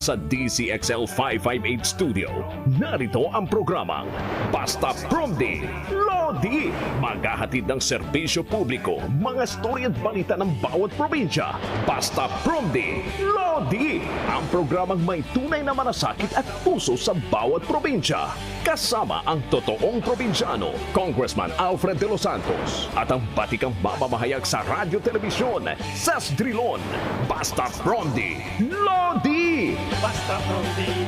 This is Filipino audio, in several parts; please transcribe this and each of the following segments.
Sa DCXL 558 Studio, narito ang programang Basta Promdi, Lodi. Maghahatid ng serbisyo publiko, mga storya at balita ng bawat probinsya. Basta Promdi, Lodi. Ang programang may tunay na malasakit at puso sa bawat probinsya. Kasama ang totoong probinsyano, Congressman Alfred de los Santos. At ang batikang mamamahayag sa radyo-telebisyon, Sas Drilon. Basta Promdi, Lodi. Basta Promdi,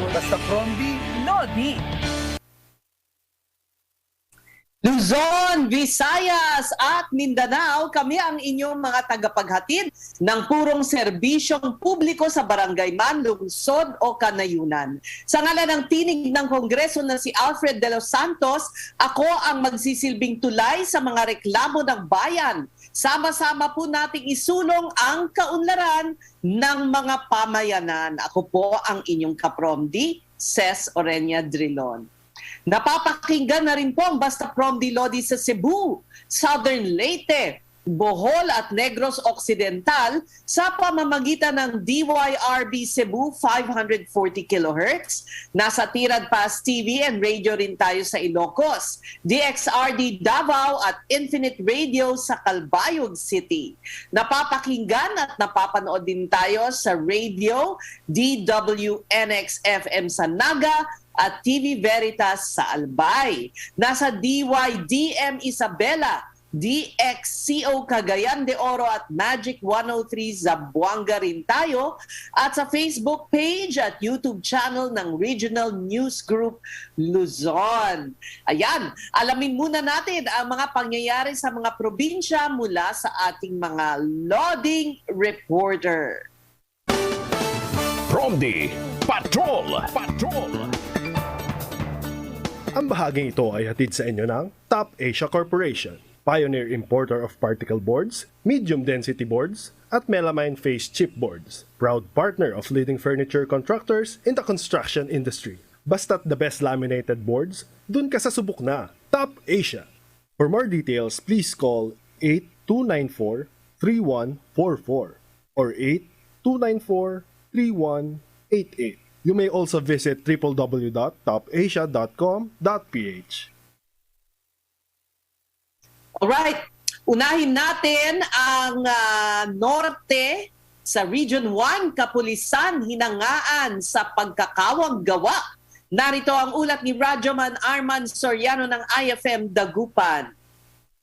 Basta Promdi, Lodi. Luzon, Visayas at Mindanao, kami ang inyong mga tagapaghatid ng purong serbisyong publiko sa barangay man, lungsod o kanayunan. Sa ngalan ng tinig ng Kongreso na si Alfred de los Santos, ako ang magsisilbing tulay sa mga reklamo ng bayan. Sama-sama po nating isulong ang kaunlaran ng mga pamayanan. Ako po ang inyong kapromdi, Ces Orenia Drilon. Napapakinggan na rin po ang Basta Promdi Lodi sa Cebu, Southern Leyte, Bohol at Negros Occidental sa pamamagitan ng DYRB Cebu 540 kHz. Nasa Tirad Pass TV and radio rin tayo sa Ilocos, DXRD Davao at Infinite Radio sa Calbayog City. Napapakinggan at napapanood din tayo sa radio DWNX-FM sa Naga at TV Veritas sa Albay. Nasa DYDM Isabela, DXCO Cagayan de Oro at Magic 103 Zamboanga rin tayo at sa Facebook page at YouTube channel ng Regional News Group Luzon. Ayan, alamin muna natin ang mga pangyayari sa mga probinsya mula sa ating mga loading reporter. Promdi Patrol. Ang bahaging ito ay hatid sa inyo ng Top Asia Corporation, pioneer importer of particle boards, medium density boards, at melamine face chipboards. Proud partner of leading furniture contractors in the construction industry. Basta't the best laminated boards, dun ka sa subok na. Top Asia. For more details, please call 8294-3144 or 8294-3188. You may also visit www.topasia.com.ph. Alright, unahin natin ang norte sa Region 1, Kapulisan, hinangaan sa pagkakawang gawa. Narito ang ulat ni Radyoman Arman Soriano ng IFM Dagupan.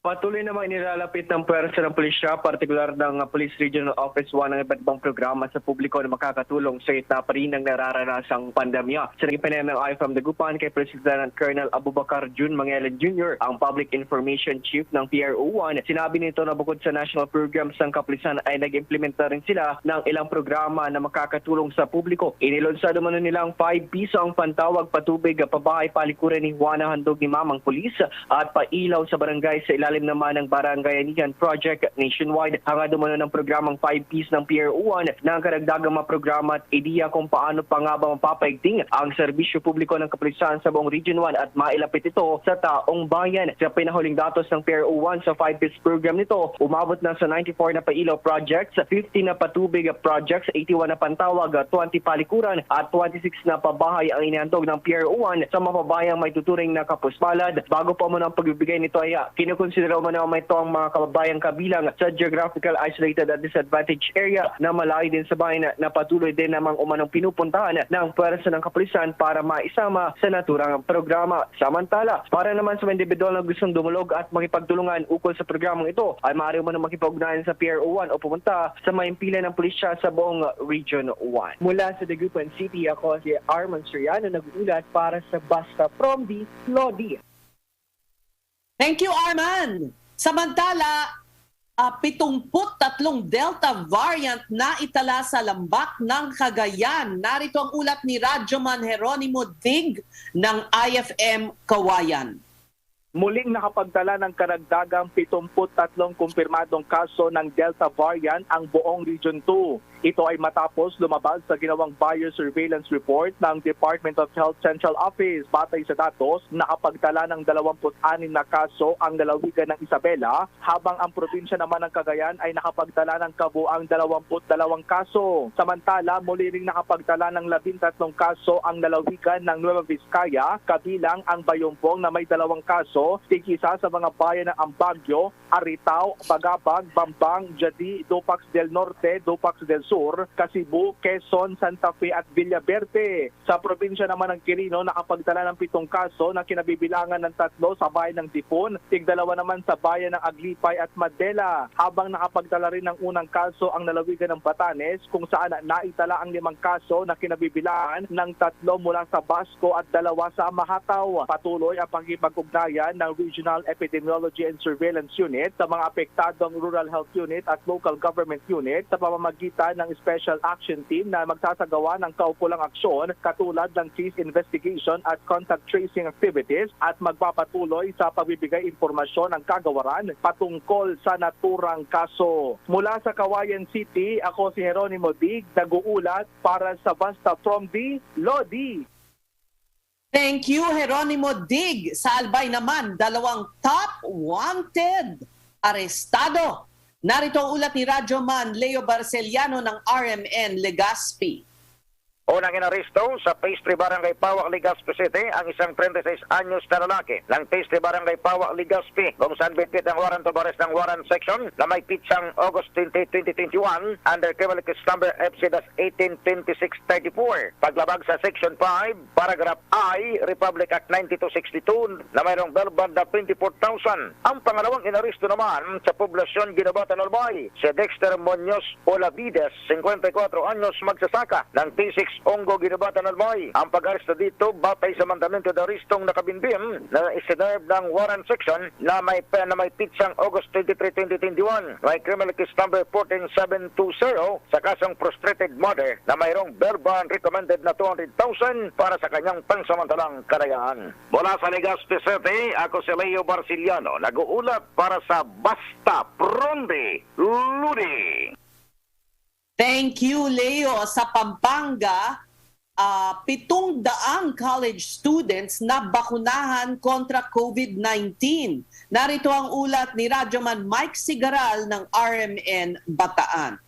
Patuloy namang inilalapit ng pwersa ng pulisya, partikular ng Police Regional Office 1 ng iba't ibang programa sa publiko na makakatulong sa itna pa rin ng nararanasang pandemya. Sa naging panayam ng IFM Dagupan kay President Colonel Abubakar Jun Mangelen Jr., ang Public Information Chief ng PRO1, sinabi nito na bukod sa national programs ng kapulisan ay nag-implementa rin sila ng ilang programa na makakatulong sa publiko. Inilunsad naman nilang 5 piso ang pantawag, patubig, pabahay, palikuran ni Juana Handog ni Mamang Pulis at pailaw sa barangay sa ilalim naman ng Barangayanihan Project nationwide. Hanga dumano ng programang 5 Ps ng PRO1 na ang karagdagang mga programa at ideya kung paano pa nga ba mapapaigting ang serbisyo publiko ng kapulisan sa buong Region 1 at mailapit ito sa taong bayan. Sa pinahuling datos ng PRO1 sa 5 Ps program nito, umabot na sa 94 na pailaw projects, 50 na patubig projects, 81 na pantawag, 20 palikuran at 26 na pabahay ang inihandog ng PRO1 sa mga pabayang may tuturing na kapuspalad. Bago pa mo ng pagbibigay nito ay kinukonsider umano may ito ang mga kababayang kabilang sa geographical isolated at disadvantaged area na malayo din sa bayan na patuloy din namang umanong pinupuntahan ng pwersa ng kapulisan para maisama sa naturang programa. Samantala, para naman sa mga individual na gustong dumulog at makipagtulungan ukol sa programang ito, ay maaari umanong makipag-ugnayan sa PRO1 o pumunta sa mahimpila ng pulisya sa buong Region 1. Mula sa Dagupan City, ako si Arman Soriano nag-uulat para sa Basta Promdi Lodi. Thank you, Arman. Samantala, 73 Delta variant na itala sa lambak ng Cagayan. Narito ang ulat ni Radyoman Jeronimo Dig ng IFM Kawayan. Muling nakapagtala ng karagdagang 73 kumpirmadong kaso ng Delta variant ang buong Region 2. Ito ay matapos lumabas sa ginawang biosurveillance report ng Department of Health Central Office. Batay sa datos, nakapagtala ng 26 na kaso ang lalawigan ng Isabela, habang ang probinsya naman ng Cagayan ay nakapagtala ng kabuang 22 kaso. Samantala, muli ring nakapagtala ng 13 kaso ang lalawigan ng Nueva Vizcaya, kabilang ang Bayumbong na may 2 kaso, tig-isa sa mga bayan ng Ambagyo, Aritao, Bagabag, Bambang, Jadi, Dupax del Norte, Dupax del Sur, Kasibu, Quezon, Santa Fe at Villaverde. Sa probinsya naman ng Quirino, nakapagtala ng 7 kaso na kinabibilangan ng 3 sa bayan ng Tipon, tig-2 naman sa bayan ng Aglipay at Madela. Habang nakapagtala rin ng unang kaso ang lalawigan ng Batanes, kung saan naitala ang 5 kaso na kinabibilangan ng 3 mula sa Basco at 2 sa Mahataw. Patuloy ang pakikipag-ugnayan ng Regional Epidemiology and Surveillance Unit sa mga apektadong Rural Health Unit at Local Government Unit sa pamamagitan ng Special Action Team na magsasagawa ng kaukulang aksyon katulad ng case investigation at contact tracing activities at magpapatuloy sa pagbibigay impormasyon ng kagawaran patungkol sa naturang kaso. Mula sa Kawayan City, ako si Jeronimo Dig, nag-uulat para sa Basta from the Lodi. Thank you, Jeronimo Dig. Sa Albay naman, 2 top wanted arestado. Narito ang ulat ni Radyoman Leo Barceliano ng RMN Legazpi. Unang inaresto sa Pastry Barangay Pawak, Legazpi City ang isang 36 anyos na lalaki ng Pastry Barangay Pawak, Legazpi, kung saan bitbit ang warrant of arrest ng warrant section na may pitsang August 20, 2021 under criminal case number FC-182634. Paglabag sa Section 5, Paragraph I, Republic Act 9262 na mayroong bail bond na 24,000. Ang pangalawang inaresto naman sa poblasyon Ginobatan, Albay, si Dexter Muñoz Olavides, 54 anyos, magsasaka ng T6 Ongo, Ginobatan, Albay. Ang pag-aresto dito batay sa mandamento de arestong nakabinbim na isinerve ng warrant section na may pitsang August 23, 2021. May criminal case number 14720 sa kasong prostrated mother na mayroong bail bond recommended na 200,000 para sa kanyang pansamantalang karayaan. Mula sa Legazpi City, ako si Leo Barceliano, nag-uulat para sa Basta Pronde Ludi. Thank you, Leo. Sa Pampanga, 700 college students na bakunahan kontra COVID-19. Narito ang ulat ni Radyoman Mike Sigaral ng RMN Bataan.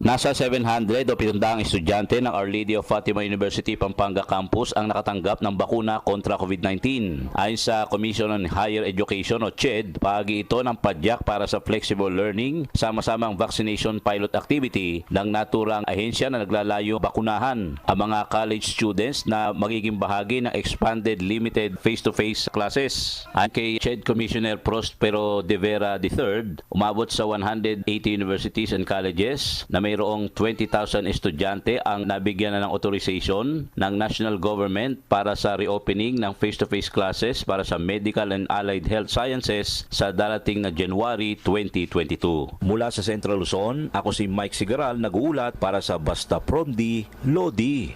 Nasa 700 o 700 estudyante ng Our Lady of Fatima University Pampanga Campus ang nakatanggap ng bakuna kontra COVID-19. Ayon sa Commission on Higher Education o CHED, bahagi ito ng padyak para sa flexible learning, sama-samang vaccination pilot activity ng naturang ahensya na naglalayo bakunahan ang mga college students na magiging bahagi ng expanded limited face-to-face classes. Ayon kay CHED Commissioner Prospero de Vera III, umabot sa 180 universities and colleges na mayroong 20,000 estudyante ang nabigyan na ng authorization ng national government para sa reopening ng face-to-face classes para sa medical and allied health sciences sa darating na January 2022. Mula sa Central Luzon, ako si Mike Sigaral, nag-uulat para sa Basta Pronde Lodi.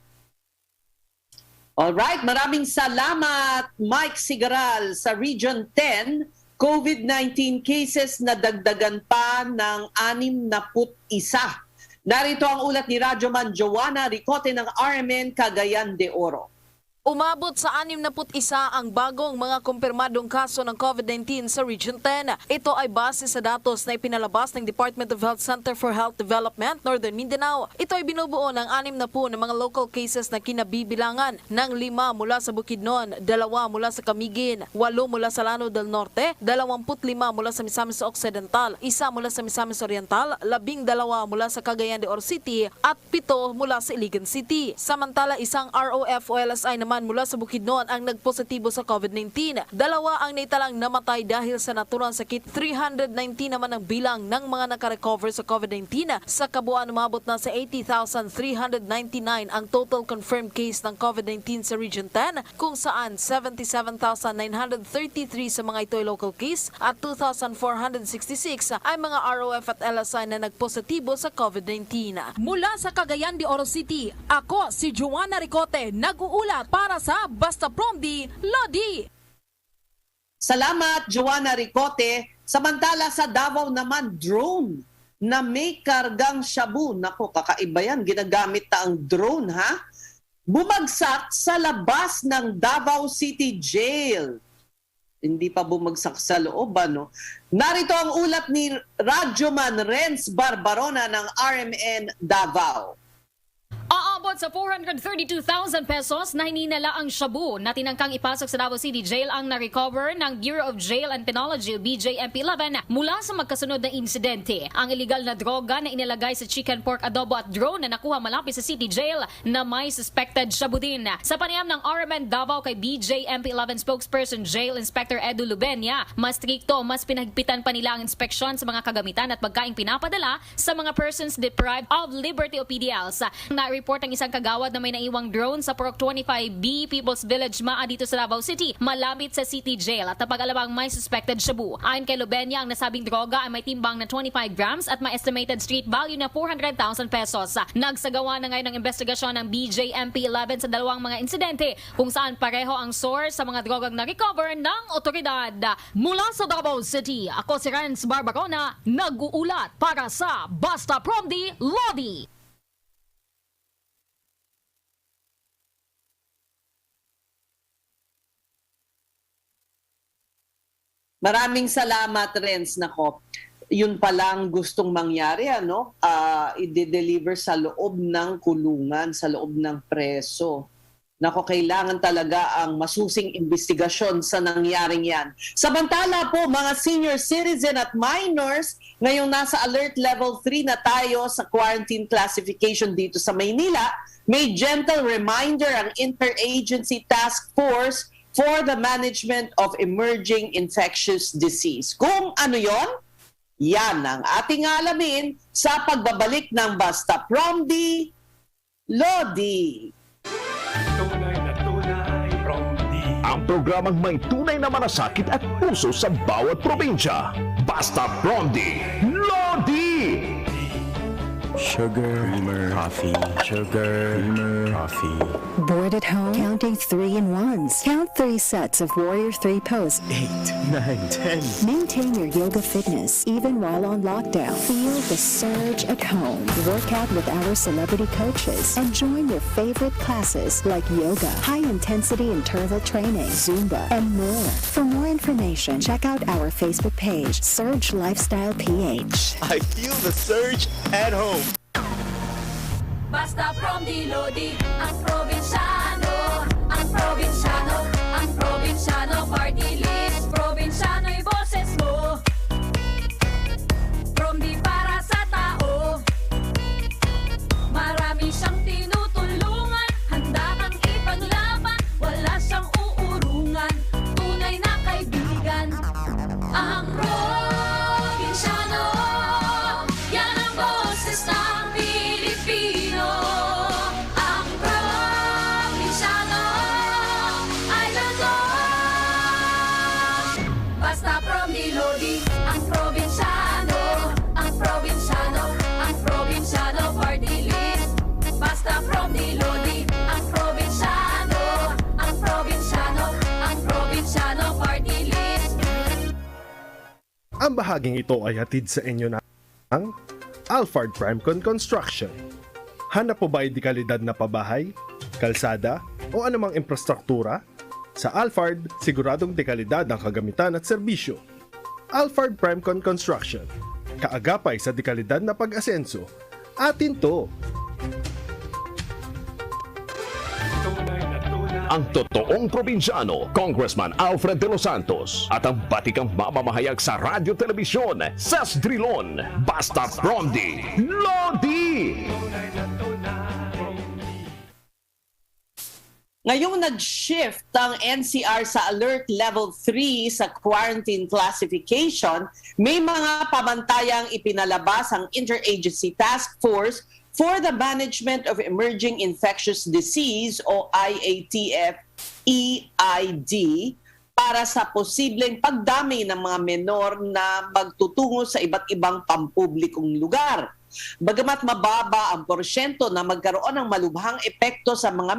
Alright, maraming salamat Mike Sigaral. Sa Region 10, COVID-19 cases na dagdagan pa ng 61. Narito ang ulat ni Radyoman Joanna Ricote ng RMN Cagayan de Oro. Umabot sa 61 ang bagong mga kumpirmadong kaso ng COVID-19 sa Region 10. Ito ay base sa datos na ipinalabas ng Department of Health Center for Health Development, Northern Mindanao. Ito ay binubuo ng 60 na mga local cases na kinabibilangan ng 5 mula sa Bukidnon, 2 mula sa Camiguin, 8 mula sa Llano del Norte, 25 mula sa Misamis Occidental, 1 mula sa Misamis Oriental, 12 mula sa Cagayan de Oro City at 7 mula sa Iligan City. Samantala, isang ROF o LSI naman mula sa Bukidnon ang nagpositibo sa COVID-19. 2 ang naitalang namatay dahil sa naturang sakit. 319 naman ang bilang ng mga nakarecover sa COVID-19. Sa kabuuan, umabot na sa 80,399 ang total confirmed case ng COVID-19 sa Region 10, kung saan 77,933 sa mga ito ay local case at 2,466 ay mga ROF at LSI na nagpositibo sa COVID-19. Mula sa Cagayan de Oro City, ako si Joanna Ricote, nag-uulat para sa Basta Pronde Lodi. Salamat, Joanna Ricote. Samantala sa Davao naman, drone na may kargang shabu. Nako, kakaiba yan. Ginagamit na ang drone, ha? Bumagsak sa labas ng Davao City Jail. Hindi pa bumagsak sa loob, ano? Narito ang ulat ni Radyoman Renz Barbarona ng RMN Davao. Aabot sa 432,000 pesos na hininala ang shabu na tinangkang ipasok sa Davao City Jail ang na-recover ng Bureau of Jail and Penology o BJMP-11 mula sa magkasunod na insidente. Ang illegal na droga na inilagay sa chicken pork adobo at drone na nakuha malapit sa City Jail na may suspected shabu din. Sa panayam ng RMN Davao kay BJMP-11 spokesperson Jail Inspector Edu Lubenia, mas strikto, mas pinagpitan pa nila ang inspeksyon sa mga kagamitan at pagkaing pinapadala sa mga persons deprived of liberty o PDLs. Na-report ang isang kagawad na may naiwang drone sa Purok 25B People's Village Maa dito sa Davao City, malapit sa City Jail at napag-alabang may suspected shabu. Ayon kay Lubenia, ang nasabing droga ay may timbang na 25 grams at may estimated street value na 400,000 pesos. Nagsagawa na ngayon ng investigasyon ng BJMP-11 sa dalawang mga insidente kung saan pareho ang source sa mga drogang na-recover ng otoridad. Mula sa Davao City, ako si Renz Barbarona, nag-uulat para sa Basta Promdi Lodi. Maraming salamat, Renz. Nako, yun palang gustong mangyari, ano? I-deliver sa loob ng kulungan, sa loob ng preso. Nako, kailangan talaga ang masusing investigasyon sa nangyaring yan. Samantala po, mga senior citizen at minors, ngayong nasa alert level 3 na tayo sa quarantine classification dito sa Maynila, may gentle reminder ang Interagency Task Force for the Management of Emerging Infectious Disease. Kung ano yon? Yan ang ating alamin sa pagbabalik ng Basta Promdi Lodi. Ang programang may tunay na malasakit at puso sa bawat probinsya. Basta Promdi Lodi! Sugar, creamer, coffee, sugar, creamer, coffee. Bored at home? Counting 3 in 1s. Count 3 sets of Warrior 3 pose. 8, 9, 10. Maintain your yoga fitness even while on lockdown. Feel the surge at home. Work out with our celebrity coaches and join your favorite classes like yoga, high-intensity interval training, Zumba, and more. For more information, check out our Facebook page, Surge Lifestyle PH. I feel the surge at home. Basta Promdi Lodi, ang probinsyano, ang probinsyano, ang probinsyano party list, probinsyano'y boses mo. Promdi para sa tao, marami siyang tinutulungan, handa kang ipaglaban, wala siyang uurungan, tunay na kaibigan. Ang probinsyano, yan ang boses ng Pilipino. Ang probinsyano ay lugod. Basta Promdi Lodi, ang probinsyano, ang probinsyano, ang probinsyano party list. Basta Promdi Lodi, ang probinsyano, ang probinsyano, ang probinsyano party list. Ang bahaging ito ay hatid sa inyo ng Alphard Primecon Construction. Hanap po ba ay dekalidad na pabahay, kalsada o anumang infrastruktura? Sa Alphard, siguradong dekalidad ang kagamitan at serbisyo. Alphard Primecon Construction. Kaagapay sa dekalidad na pag-asenso. Atin to! Ang totoong probinsyano, Congressman Alfred de los Santos at ang batikang mamamahayag sa radyo telebisyon, Sas Drilon, Basta Promdi Lodi! Ngayong nag-shift ang NCR sa Alert Level 3 sa quarantine classification, may mga pamantayang ipinalabas ang Interagency Task Force for the Management of Emerging Infectious Disease o IATF-EID para sa posibleng pagdami ng mga menor na magtutungo sa iba't ibang pampublikong lugar. Bagamat mababa ang porsyento na magkaroon ng malubhang epekto sa mga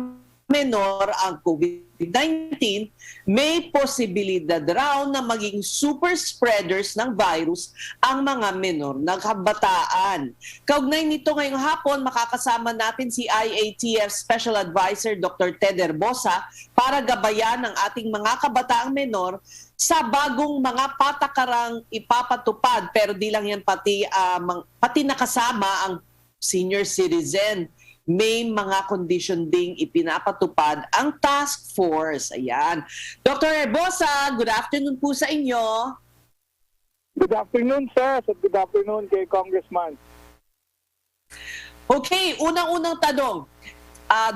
menor ang COVID-19, may posibilidad raw na maging super spreaders ng virus ang mga menor na kabataan. Kaugnay nito ngayong hapon, makakasama natin si IATF Special Advisor Dr. Ted Herbosa para gabayan ang ating mga kabataang menor sa bagong mga patakarang ipapatupad, pero di lang yan pati nakasama ang senior citizen. May mga condition ding ipinapatupad ang task force. Ayan. Dr. Herbosa, good afternoon po sa inyo. Good afternoon, sir. At good afternoon kay Congressman. Okay, unang-unang tanong.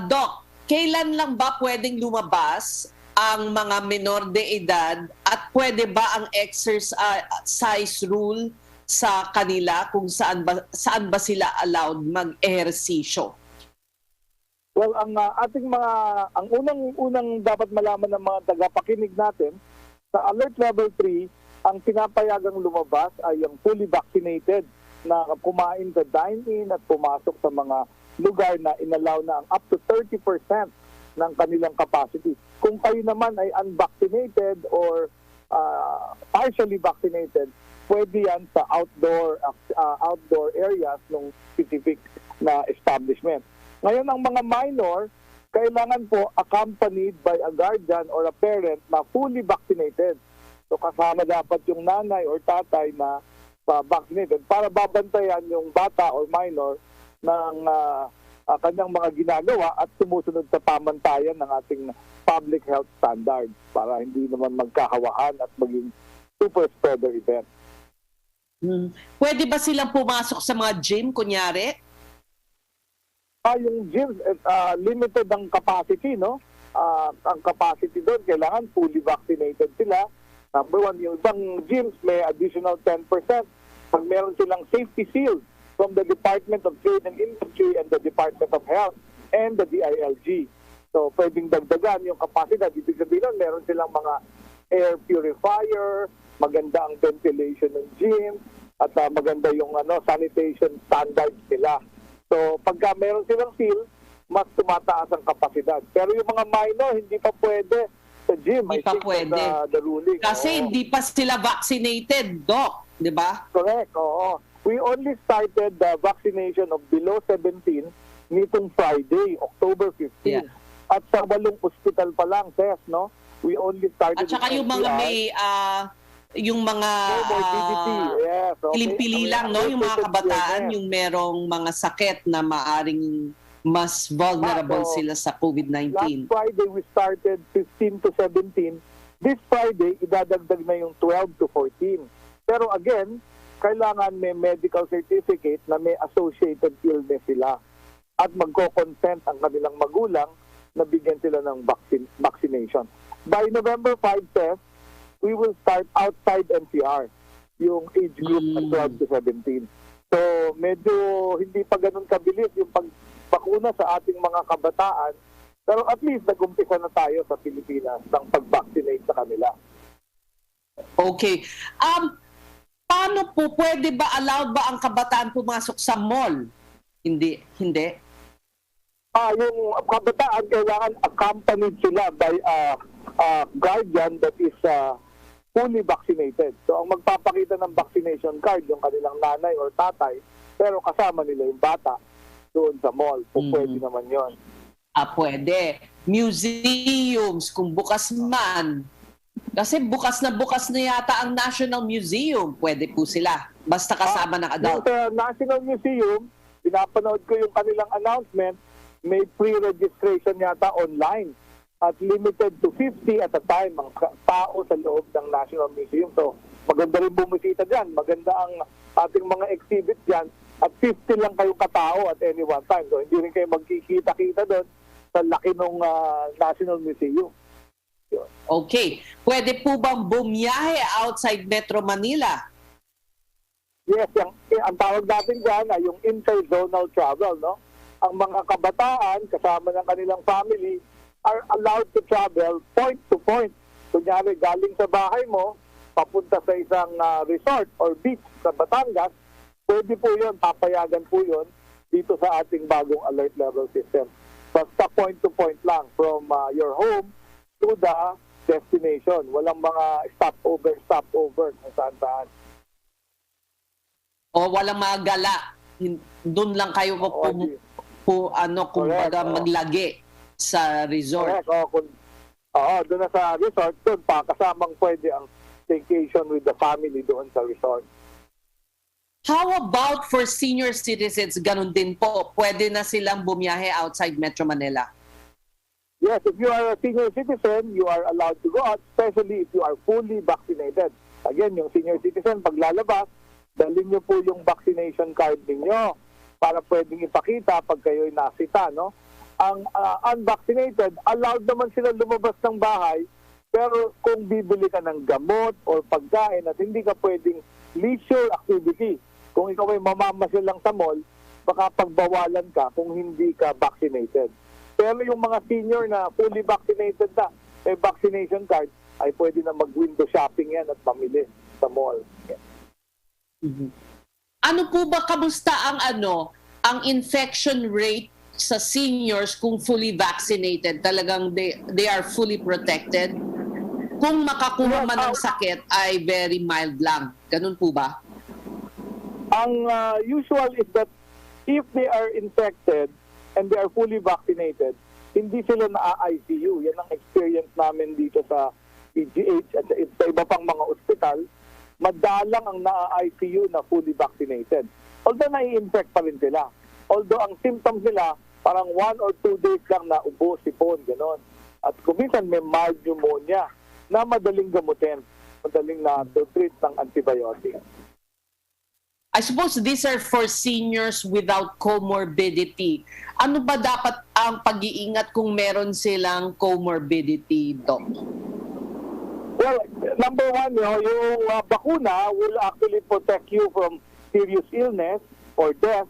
Doc, kailan lang ba pwedeng lumabas ang mga menor de edad at pwede ba ang exercise rule sa kanila kung saan ba sila allowed mag-ehersisyo? Well, ang unang dapat malaman ng mga tagapakinig natin, sa Alert Level 3, ang pinapayagang lumabas ay yung fully vaccinated na kumain sa dine-in at pumasok sa mga lugar na inallow na ang up to 30% ng kanilang capacity. Kung kayo naman ay unvaccinated or partially vaccinated, pwede yan sa outdoor areas ng specific na establishment. Ngayon, ang mga minor, kailangan po accompanied by a guardian or a parent na fully vaccinated. So kasama dapat yung nanay or tatay na vaccinated para babantayan yung bata or minor ng kanyang mga ginagawa at sumusunod sa pamantayan ng ating public health standards para hindi naman magkahawaan at maging super spreader event. Pwede ba silang pumasok sa mga gym, kunyari? Yung gyms, limited ang capacity, no? Ang capacity doon, kailangan fully vaccinated sila. Number one, yung ibang gyms may additional 10%. Pag meron silang safety seal from the Department of Trade and Industry and the Department of Health and the DILG. So, pwedeng dagdagan yung kapasite. Ibig sabihin, meron silang mga air purifier, maganda ang ventilation ng gym, at maganda yung sanitation standards nila. So, pagka meron silang seal, mas tumataas ang kapasidad. Pero yung mga minor, hindi pa pwede sa gym. Hindi pa pwede. The ruling. Kasi hindi pa sila vaccinated, Doc. Di ba? Correct, oo. We only started the vaccination of below 17 nitong Friday, October 15. Yeah. At sa 8 hospital pa lang, Tess, no? We only started... At saka yung mga may... yung mga yes, pili lang, no? Yung mga kabataan, yung merong mga sakit na maaring mas vulnerable sila sa COVID-19. Last Friday, we started 15 to 17. This Friday, idadagdag na yung 12 to 14. Pero again, kailangan may medical certificate na may associated illness sila. At magko-consent ang kanilang magulang na bigyan sila ng vaccination. By November 5, Tess, we will start outside NCR, yung age group ng 12 to 17. So, medyo hindi pa ganun kabilis yung pagbakuna sa ating mga kabataan. Pero at least nag-umpisa na tayo sa Pilipinas ng pag-vaccinate sa kanila. Okay. Paano po, pwede ba, allowed ba ang kabataan pumasok sa mall? Hindi. Yung kabataan, kailangan accompanied sila by a guardian that is fully vaccinated. So, ang magpapakita ng vaccination card, yung kanilang nanay or tatay, pero kasama nila yung bata doon sa mall. Kung pwede naman yon. Pwede. Museums, kung bukas man. Kasi bukas na yata ang National Museum. Pwede po sila. Basta kasama ng adult. Sa National Museum, pinapanood ko yung kanilang announcement, may pre-registration yata online. At limited to 50 at a time ang tao sa loob ng National Museum. So, maganda rin bumisita dyan. Maganda ang ating mga exhibit dyan. At 50 lang kayong katao at any one time. So, hindi rin kayo magkikita-kita doon sa laki ng National Museum. Okay. Pwede po bang bumiyahe outside Metro Manila? Yes, ang tawag natin dyan ay yung interzonal travel, no? Ang mga kabataan, kasama ng kanilang family, are allowed to travel point to point. Kunyari, galing sa bahay mo, papunta sa isang resort or beach sa Batangas, pwede po yun, papayagan po yun dito sa ating bagong alert level system. Basta point to point lang from your home to the destination. Walang mga stopover kung saan-saan. O walang mga gala. Doon lang kayo kumbaga maglagi sa resort. Correct. Doon na sa resort, doon pa kasamang pwede ang vacation with the family doon sa resort. How about for senior citizens? Ganun din po. Pwede na silang bumiyahe outside Metro Manila? Yes, if you are a senior citizen, you are allowed to go out, especially if you are fully vaccinated. Again, yung senior citizen, pag lalabas, dalhin nyo po yung vaccination card ninyo para pwedeng ipakita pag kayo'y nasita, no? Ang unvaccinated, allowed naman sila lumabas ng bahay, pero kung bibili ka ng gamot or pagkain at hindi ka pwedeng leisure activity, kung ikaw ay mamamasyal lang sa mall, baka pagbawalan ka kung hindi ka vaccinated. Pero yung mga senior na fully vaccinated na, may vaccination card, ay pwede na mag-window shopping yan at mamili sa mall. Ano po ba, kamusta ang infection rate sa seniors kung fully vaccinated? Talagang they are fully protected? Kung makakuha man ng sakit ay very mild lang. Ganun po ba? Ang usual is that if they are infected and they are fully vaccinated, hindi sila na-ICU. Yan ang experience namin dito sa PGH at sa iba pang mga ospital. Madalang ang na-ICU na fully vaccinated. Although nai-infect pa rin sila. Although ang symptoms nila, parang 1 or 2 days lang na ubo, sipon, gano'n. At kuminsan may mild pneumonia na madaling gamutin, madaling na treat ng antibiotic. I suppose these are for seniors without comorbidity. Ano ba dapat ang pag-iingat kung meron silang comorbidity, Doc? Well, number one, yung bakuna will actually protect you from serious illness or death.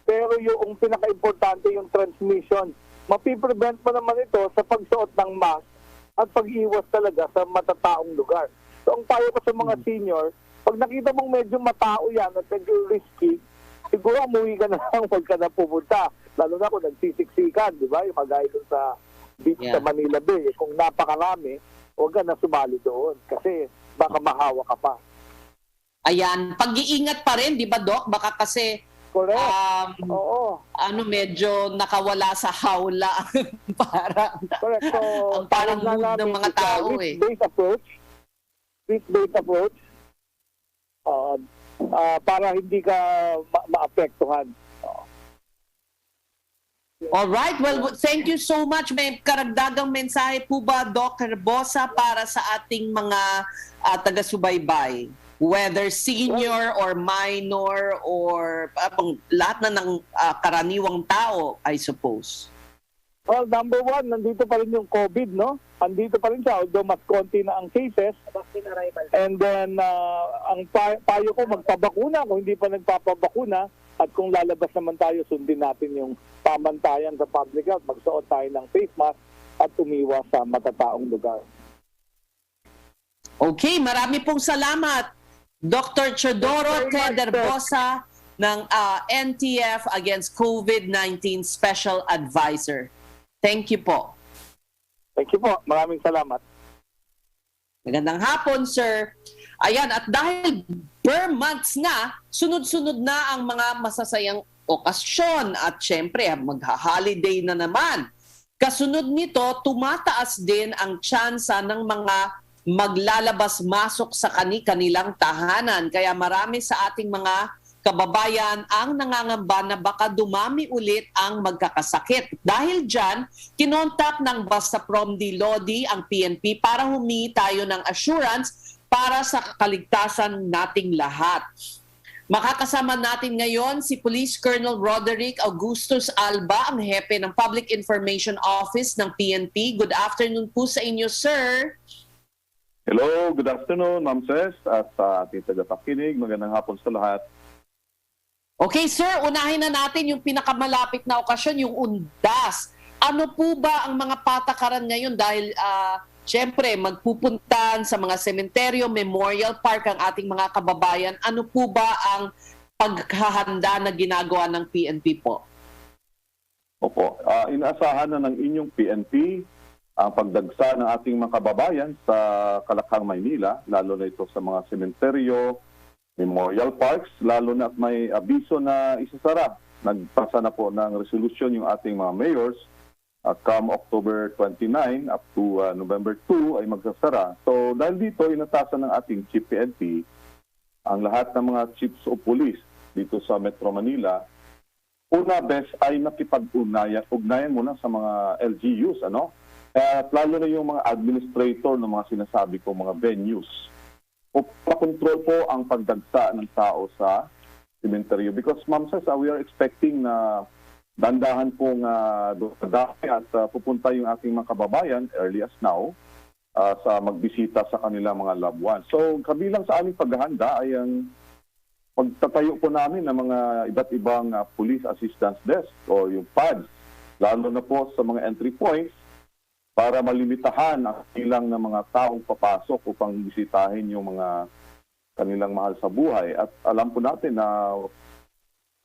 Pero yung pinaka-importante yung transmission. Mapiprevent mo naman ito sa pagsuot ng mask at pag-iwas talaga sa matataong lugar. So ang payo ko sa mga senior, pag nakita mong medyo matao yan at medyo risky, siguro umuwi ka na lang, huwag ka na pumunta. Lalo na kung nagsisiksikan, di ba? Yung kagaya doon sa beach sa Manila Bay. Kung napakarami, huwag ka na sumali doon kasi baka mahawa ka pa. Ayan, pag-iingat pa rin, di ba, Doc? Baka kasi correct. Oo. Medyo nakawala sa hawla correct. So, ang parang mood ng mga tao risk-based approach para hindi ka maapektuhan. Alright, well, thank you so much. May karagdagang mensahe po ba, Doc Herbosa, para sa ating mga taga-subaybay? Whether senior or minor or lahat na ng karaniwang tao, I suppose. Well, number one, nandito pa rin yung COVID, no? Andito pa rin siya, although mas konti na ang cases. And then, ang payo ko, magpabakuna kung hindi pa nagpapabakuna. At kung lalabas naman tayo, sundin natin yung pamantayan sa public health. Magsuot tayo ng face mask at umiwas sa matataong lugar. Okay, marami pong salamat. Dr. Chodoro Ted Herbosa ng NTF Against COVID-19 Special Advisor. Thank you po. Thank you po. Maraming salamat. Magandang hapon, sir. Ayan, at dahil per months na, sunod-sunod na ang mga masasayang okasyon at syempre magha-holiday na naman. Kasunod nito, tumataas din ang tsansa ng mga maglalabas-masok sa kanilang tahanan. Kaya marami sa ating mga kababayan ang nangangamba na baka dumami ulit ang magkakasakit. Dahil dyan, kinontak ng Basta Promdi Lodi ang PNP para humingi tayo ng assurance para sa kaligtasan nating lahat. Makakasama natin ngayon si Police Colonel Roderick Augustus Alba, ang hepe ng Public Information Office ng PNP. Good afternoon po sa inyo, sir. Hello, good afternoon, Ma'am Ces, at sa ating tagapakinig. Magandang hapon sa lahat. Okay, sir, unahin na natin yung pinakamalapit na okasyon, yung UNDAS. Ano po ba ang mga patakaran ngayon dahil syempre magpupuntan sa mga sementeryo, memorial park ang ating mga kababayan. Ano po ba ang paghahanda na ginagawa ng PNP po? Opo, inaasahan na ng inyong PNP ang pagdagsa ng ating mga kababayan sa Kalakhang, Maynila, lalo na ito sa mga sementeryo, memorial parks, lalo na at may abiso na isasara. Nagpasa na po ng resolution yung ating mga mayors. Come October 29 up to November 2 ay magsasara. So dahil dito, inatasan ng ating Chief PNP ang lahat ng mga chiefs of police dito sa Metro Manila. Una, best ay nakipag-ugnayan muna sa mga LGUs, ano? At lalo na yung mga administrator ng mga sinasabi ko, mga venues. O pakontrol po ang pagdagsa ng tao sa cemetery. Because, Ma'am Says, we are expecting na dandahan pong dami at pupunta yung ating mga kababayan early as now sa magbisita sa kanilang mga loved ones. So, kabilang sa aming paghahanda ay ang pagtatayo po namin ng mga iba't ibang police assistance desk o yung PADS, lalo na po sa mga entry points para malimitahan ang ilang ng mga taong papasok upang bisitahin yung mga kanilang mahal sa buhay. At alam po natin na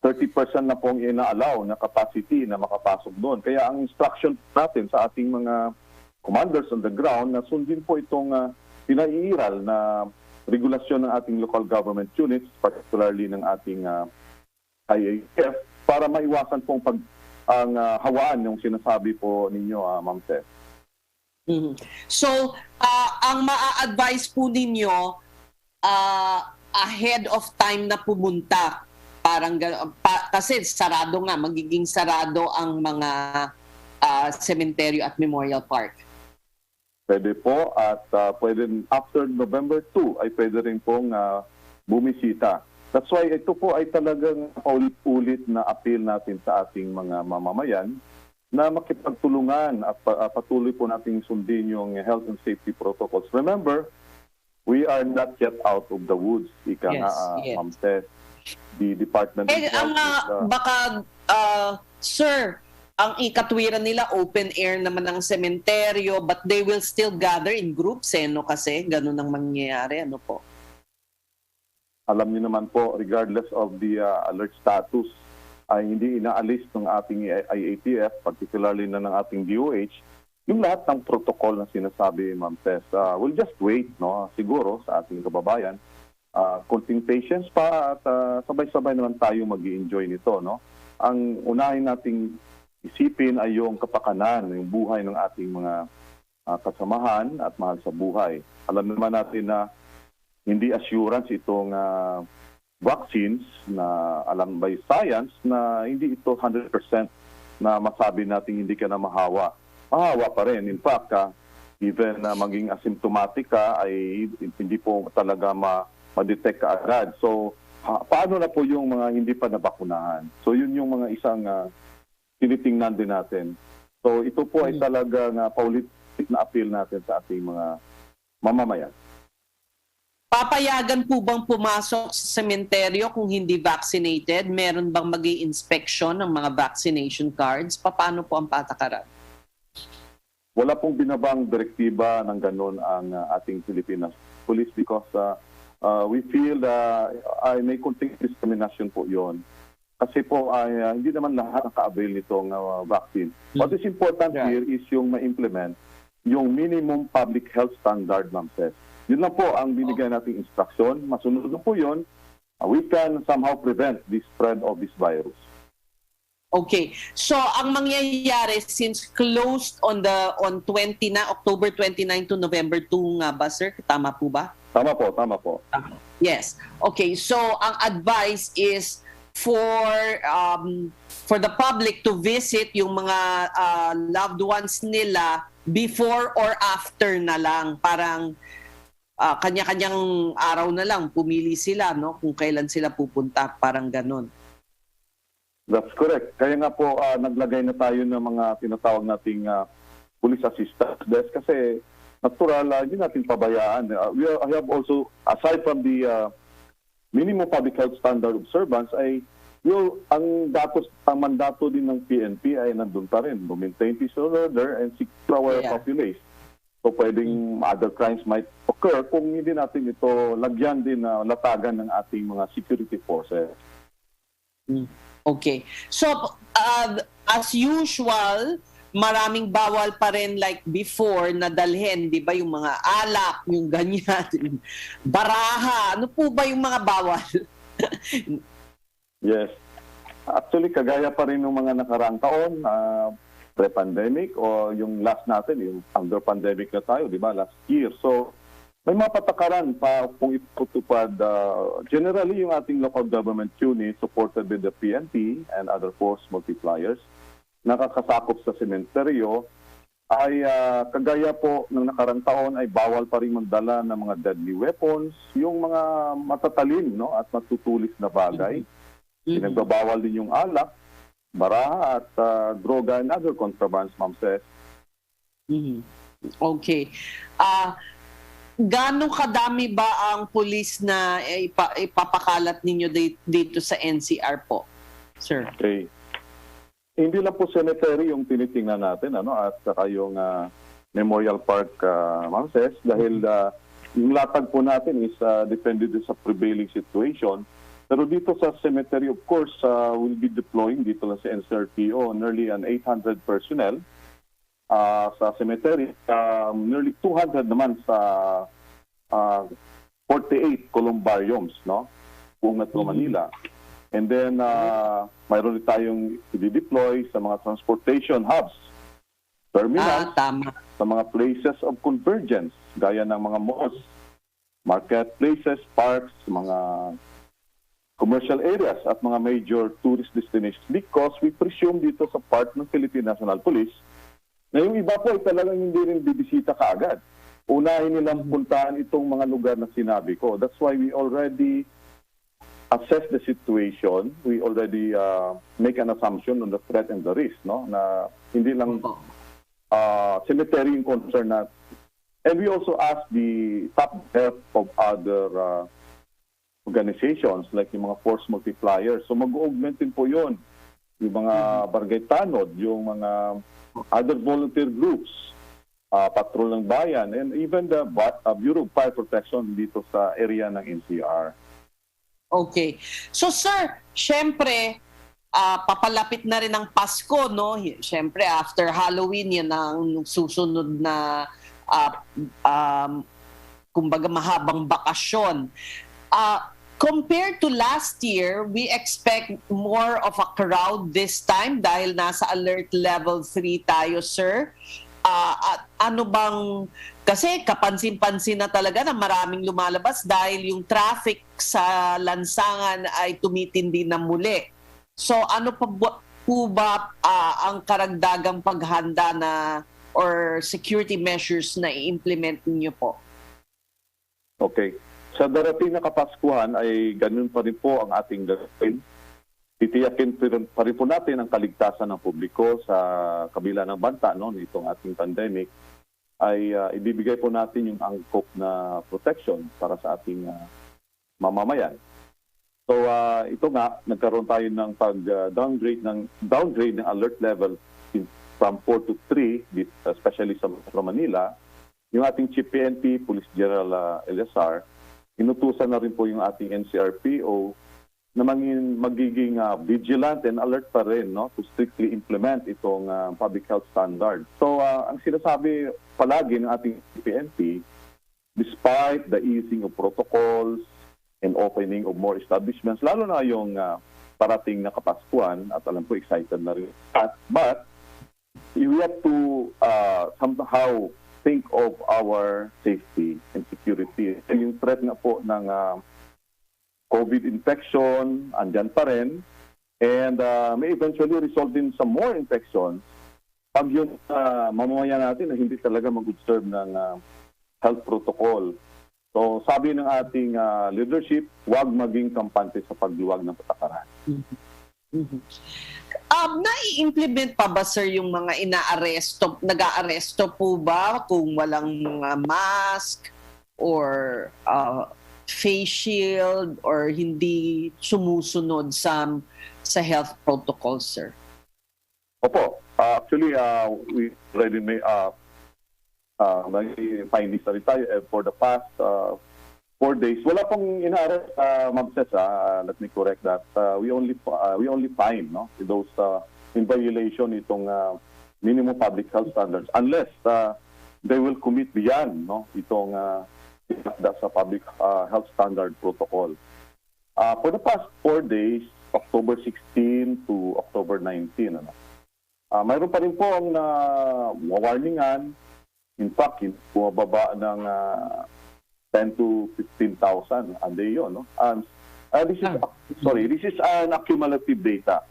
30% na pong ina-allow na capacity na makapasok doon. Kaya ang instruction natin sa ating mga commanders on the ground na sundin po itong pinaiiral na regulasyon ng ating local government units, particularly ng ating IAF, para maiwasan pong ang hawaan yung sinasabi po ninyo, Ma'am Tess. So, ang maa-advise po ninyo ahead of time na pumunta, parang kasi sarado nga, magiging sarado ang mga cementerio at memorial park. Pwede po at pwede after November 2 ay pwede rin pong bumisita. That's why ito po ay talagang ulit-ulit na appeal natin sa ating mga mamamayan na makipagtulungan at patuloy po nating sundin yung health and safety protocols. Remember, we are not yet out of the woods. Ika nga, Ma'am Tess, the Department of Health baka, sir, ang ikatwiran nila open air naman ang sementeryo, but they will still gather in groups, no? Kasi ganun ang mangyayari, ano po? Alam niyo naman po, regardless of the alert status, ay hindi inaalis ng ating IATF, particularly na ng ating DOH, yung lahat ng protocol na sinasabi, Ma'am Tess. We'll just wait, no? Siguro, sa ating kababayan. Konting patience pa at sabay-sabay naman tayo mag-i-enjoy nito, no? Ang unahin nating isipin ay yung kapakanan, yung buhay ng ating mga kasamahan at mahal sa buhay. Alam naman natin na hindi assurance itong vaccines na alam by science na hindi ito 100% na masabi natin hindi ka na mahawa. Mahawa pa rin. In fact, even na maging asymptomatic ka ay hindi po talaga ma-detect ka agad. So, paano na po yung mga hindi pa nabakunahan? So, yun yung mga isang tinitingnan din natin. So, ito po ay talagang paulit-ulit na appeal natin sa ating mga mamamayan. Papayagan po bang pumasok sa sementeryo kung hindi vaccinated? Meron bang mag-i-inspection ng mga vaccination cards? Paano po ang patakaran? Wala pong binabang direktiba ng ganun ang ating Pilipinas Police because we feel ay may konting discrimination po yon. Kasi po ay hindi naman lahat naka-avail nitong vaccine. What is important here is yung ma-implement yung minimum public health standard, Ma'am Tess. Yun lang po ang binigay nating instruction. Masunod na po yun, we can somehow prevent the spread of this virus. Okay. So, ang mangyayari since closed on 20 na, October 29 to November 2 nga ba, sir? Tama po ba? Tama po, tama po. Yes. Okay. So, ang advice is for the public to visit yung mga loved ones nila before or after na lang. Parang kanya-kanyang araw na lang, pumili sila, no? Kung kailan sila pupunta, parang ganun. That's correct. Kaya nga po, naglagay na tayo ng mga tinatawag nating police assistance desk kasi natural, hindi natin pabayaan. I have also, aside from the minimum public health standard observance, ay ang mandato din ng PNP ay nandun pa rin. Maintain peace and order and secure our population. So pwedeng other crimes might occur kung hindi natin ito lagyan din na latagan ng ating mga security forces. Okay. So, as usual, maraming bawal pa rin like before na dalhin, di ba? Yung mga alak, yung ganyan, baraha. Ano po ba yung mga bawal? Yes. Actually, kagaya pa rin ng mga nakaraang taon, pre-pandemic o yung last natin, yung under pandemic na tayo, di ba, last year. So, may mga patakaran pa kung iputupad. Generally, yung ating local government unit supported with the PNP and other force multipliers, nakakasakop sa sementeryo, ay kagaya po ng nakarang taon ay bawal pa rin magdala ng mga deadly weapons, yung mga matatalim, no, at matutulis na bagay. Pinagbabawal din yung alak, baraha at droga and other contrabands, Ma'am Ses. Okay. Gaano kadami ba ang pulis na ipapakalat ninyo dito sa NCR po, sir? Okay. Hindi lang po cemetery yung tinitingnan natin, at saka yung Memorial Park, Ma'am Ses, dahil yung latag po natin is depende sa prevailing situation. Pero dito sa cemetery, of course, we'll be deploying dito lang sa NCRPO nearly 800 personnel sa cemetery, nearly 200 naman sa 48 columbariums, no? Buong Metro Manila. And then, mayroon tayong i-deploy sa mga transportation hubs, terminals, sa mga places of convergence, gaya ng mga malls, marketplaces, parks, mga commercial areas, at mga major tourist destinations, because we presume dito sa part ng Philippine National Police na yung iba po ay talagang hindi rin bibisita kaagad. Unahin nilang puntahan itong mga lugar na sinabi ko. That's why we already assess the situation. We already make an assumption on the threat and the risk, no? Na hindi lang cemetery yung concern natin. And we also ask the top health of other organizations like yung mga force multipliers. So mag-augment din po yun. Yung mga barangay tanod, yung mga other volunteer groups, patrol ng bayan, and even the Bureau of Fire Protection dito sa area ng NCR. Okay. So sir, syempre, papalapit na rin ang Pasko, no? Syempre, after Halloween, yan ang susunod na, kumbaga, mahabang bakasyon. Compared to last year, we expect more of a crowd this time dahil nasa alert level 3 tayo, sir. At ano bang, kasi kapansin-pansin na talaga na maraming lumalabas dahil yung traffic sa lansangan ay tumitindi na muli. So ano pa po ba ang karagdagang paghanda na or security measures na i-implement niyo po? Okay. Sa darating na Kapaskuhan ay ganun pa rin po ang ating gagawin. Titiyakin pa rin po natin ang kaligtasan ng publiko sa kabila ng banta, no, nitong ating pandemic, ay ibibigay po natin yung angkop na protection para sa ating mamamayan. So ito nga, nagkaroon tayo ng downgrade ng alert level from 4 to 3, especially sa Metro Manila. Yung ating Chief PNP, Police General LSR, inutusan na rin po yung ating NCRPO na magiging vigilant and alert pa rin, no, to strictly implement itong public health standard. So ang sinasabi palagi ng ating PNP, despite the easing of protocols and opening of more establishments, lalo na yung parating na Kapaskuhan, at alam po excited na rin. But we have to somehow think of our safety and security. Yung threat nga po ng COVID infection, andyan pa rin, and may eventually result in some more infections pag yun mamamayan natin na hindi talaga mag-observe ng health protocol. So sabi ng ating leadership, huwag maging kampante sa pagluwag ng patakaran. Nai-implement pa ba, sir, yung mga nag-aaresto po ba kung walang mask or face shield or hindi sumusunod sa health protocols, sir? Opo. Actually, we already may findings na rin tayo for the past 4 days. Wala pong ina-arrest, Ma'am Ses, let me correct that. We only find, no, those in violation itong minimum public health standards unless they will commit beyond itong sa public health standard protocol. For the past 4 days, October 16 to October 19, mayroon pa rin po ang warningan. In fact, bumababa ng 10 to 15,000 a day yun. No? This is an accumulative data.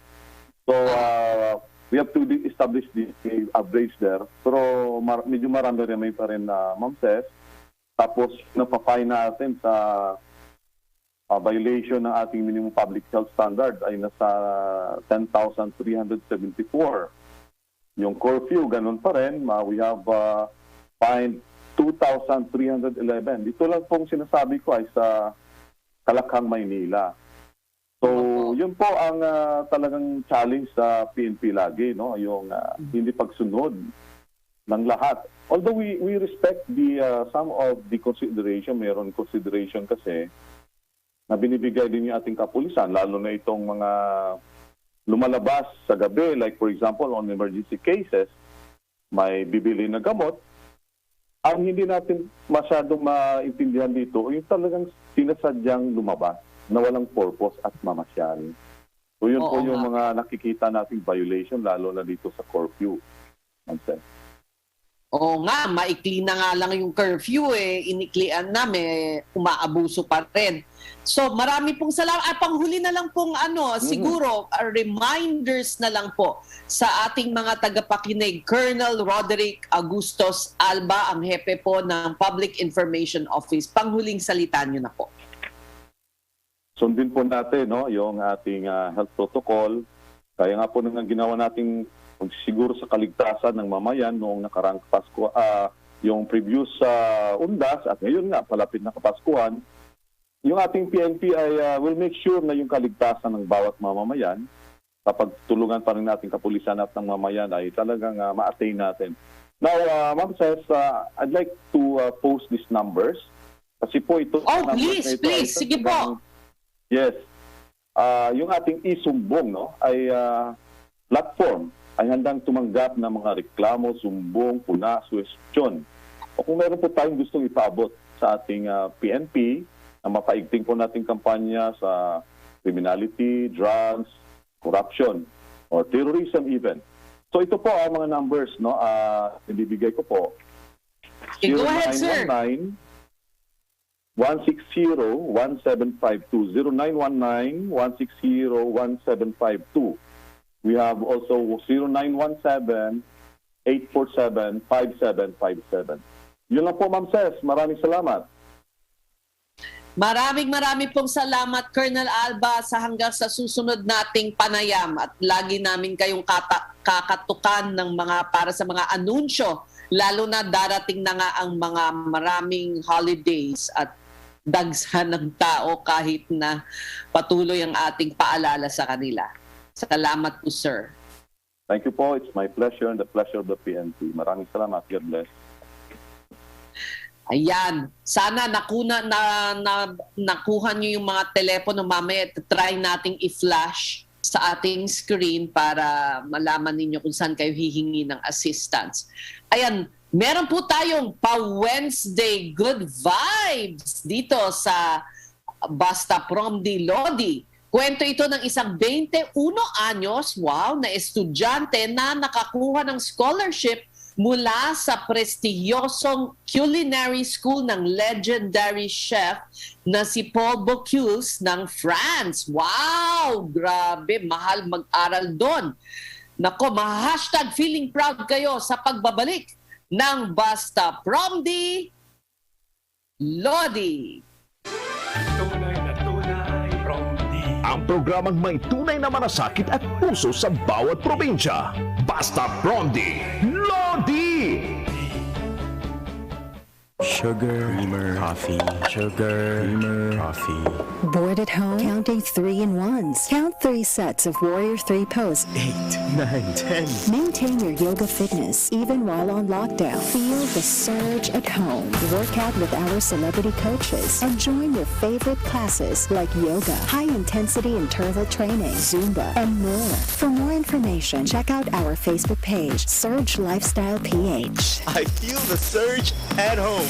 So, we have to establish the average there. Pero medyo marami rin pa rin Ma'am Ses. Tapos, napapay natin sa violation ng ating minimum public health standard ay nasa 10,374. Yung curfew, ganun pa rin. We have fined 2,311. Dito lang pong sinasabi ko ay sa Kalakhang, Maynila. So, yun po ang talagang challenge sa PNP lagi, no? Yung hindi pagsunod ng lahat. Although we respect some of the consideration, mayroon consideration kasi na binibigay din yung ating kapulisan, lalo na itong mga lumalabas sa gabi, like for example, on emergency cases, may bibili na gamot. Ang hindi natin masyadong maintindihan dito, yung talagang sinasadyang lumabas na walang purpose at mamasyal. So yun po yung mga nakikita nating violation, lalo na dito sa curfew. Oo nga, maikli na nga lang yung curfew iniklian na, may umaabuso pa rin. So marami pong salamat. Panghuli na lang pong siguro reminders na lang po sa ating mga tagapakinig. Colonel Roderick Agustos Alba, ang hepe po ng Public Information Office. Panghuling salita nyo na po. Sundin po natin yung ating health protocol. Kaya nga po nang ginawa nating siguro sa kaligtasan ng mamayan noong nakarang Pasko, yung previous undas at ngayon nga palapit na Kapaskuhan, yung ating PNP ay will make sure na yung kaligtasan ng bawat mamamayan, kapag tulungan pa rin natin kapulisan at ng mamayan ay talagang ma-attain natin. Now, Ma'am Ses, I'd like to post these numbers kasi po ito... please, sige po. Yes. Yung ating isumbong ay platform ay handang tumanggap ng mga reklamo, sumbong, puna, suwestyon. O kung meron po tayong gustong ipaabot sa ating PNP, na mapaigting po nating kampanya sa criminality, drugs, corruption, or terrorism even. So ito po ang mga numbers, ibibigay ko po. Go ahead, sir. 0919-160-1752. 0919-160-1752. We have also 0917-847-5757. Yun lang po, Ma'am Ses. Maraming salamat. Maraming pong salamat, Colonel Alba, sa hanggang sa susunod nating panayam at lagi namin kayong kakatukan ng para sa mga anunsyo, lalo na darating na nga ang mga maraming holidays at dagsa ng tao kahit na patuloy ang ating paalala sa kanila. Salamat po, sir. Thank you po. It's my pleasure and the pleasure of the PNP. Maraming salamat. God bless. Ayan. Sana nakuha nyo yung mga telepono mamaya. Try nating i-flash sa ating screen para malaman ninyo kung saan kayo hihingi ng assistance. Ayan. Meron po tayong pa-Wednesday good vibes dito sa Basta Promdi Lodi. Kwento ito ng isang 21 anyos, na estudyante na nakakuha ng scholarship mula sa prestiyosong culinary school ng legendary chef na si Paul Bocuse ng France. Wow! Grabe, mahal mag-aral doon. Nako, #, feeling proud kayo sa pagbabalik ng Basta Promdi Lodi. Ang programang may tunay na malasakit at puso sa bawat probinsya. Basta Promdi Lodi! Sugar, creamer, coffee. Sugar, creamer, coffee. Bored at home? Counting 3 in 1s. Count 3 sets of Warrior 3 pose. 8, 9, 10. Maintain your yoga fitness even while on lockdown. Feel the surge at home. Work out with our celebrity coaches and join your favorite classes like yoga, high-intensity interval training, Zumba, and more. For more information, check out our Facebook page, Surge Lifestyle PH. I feel the surge at home.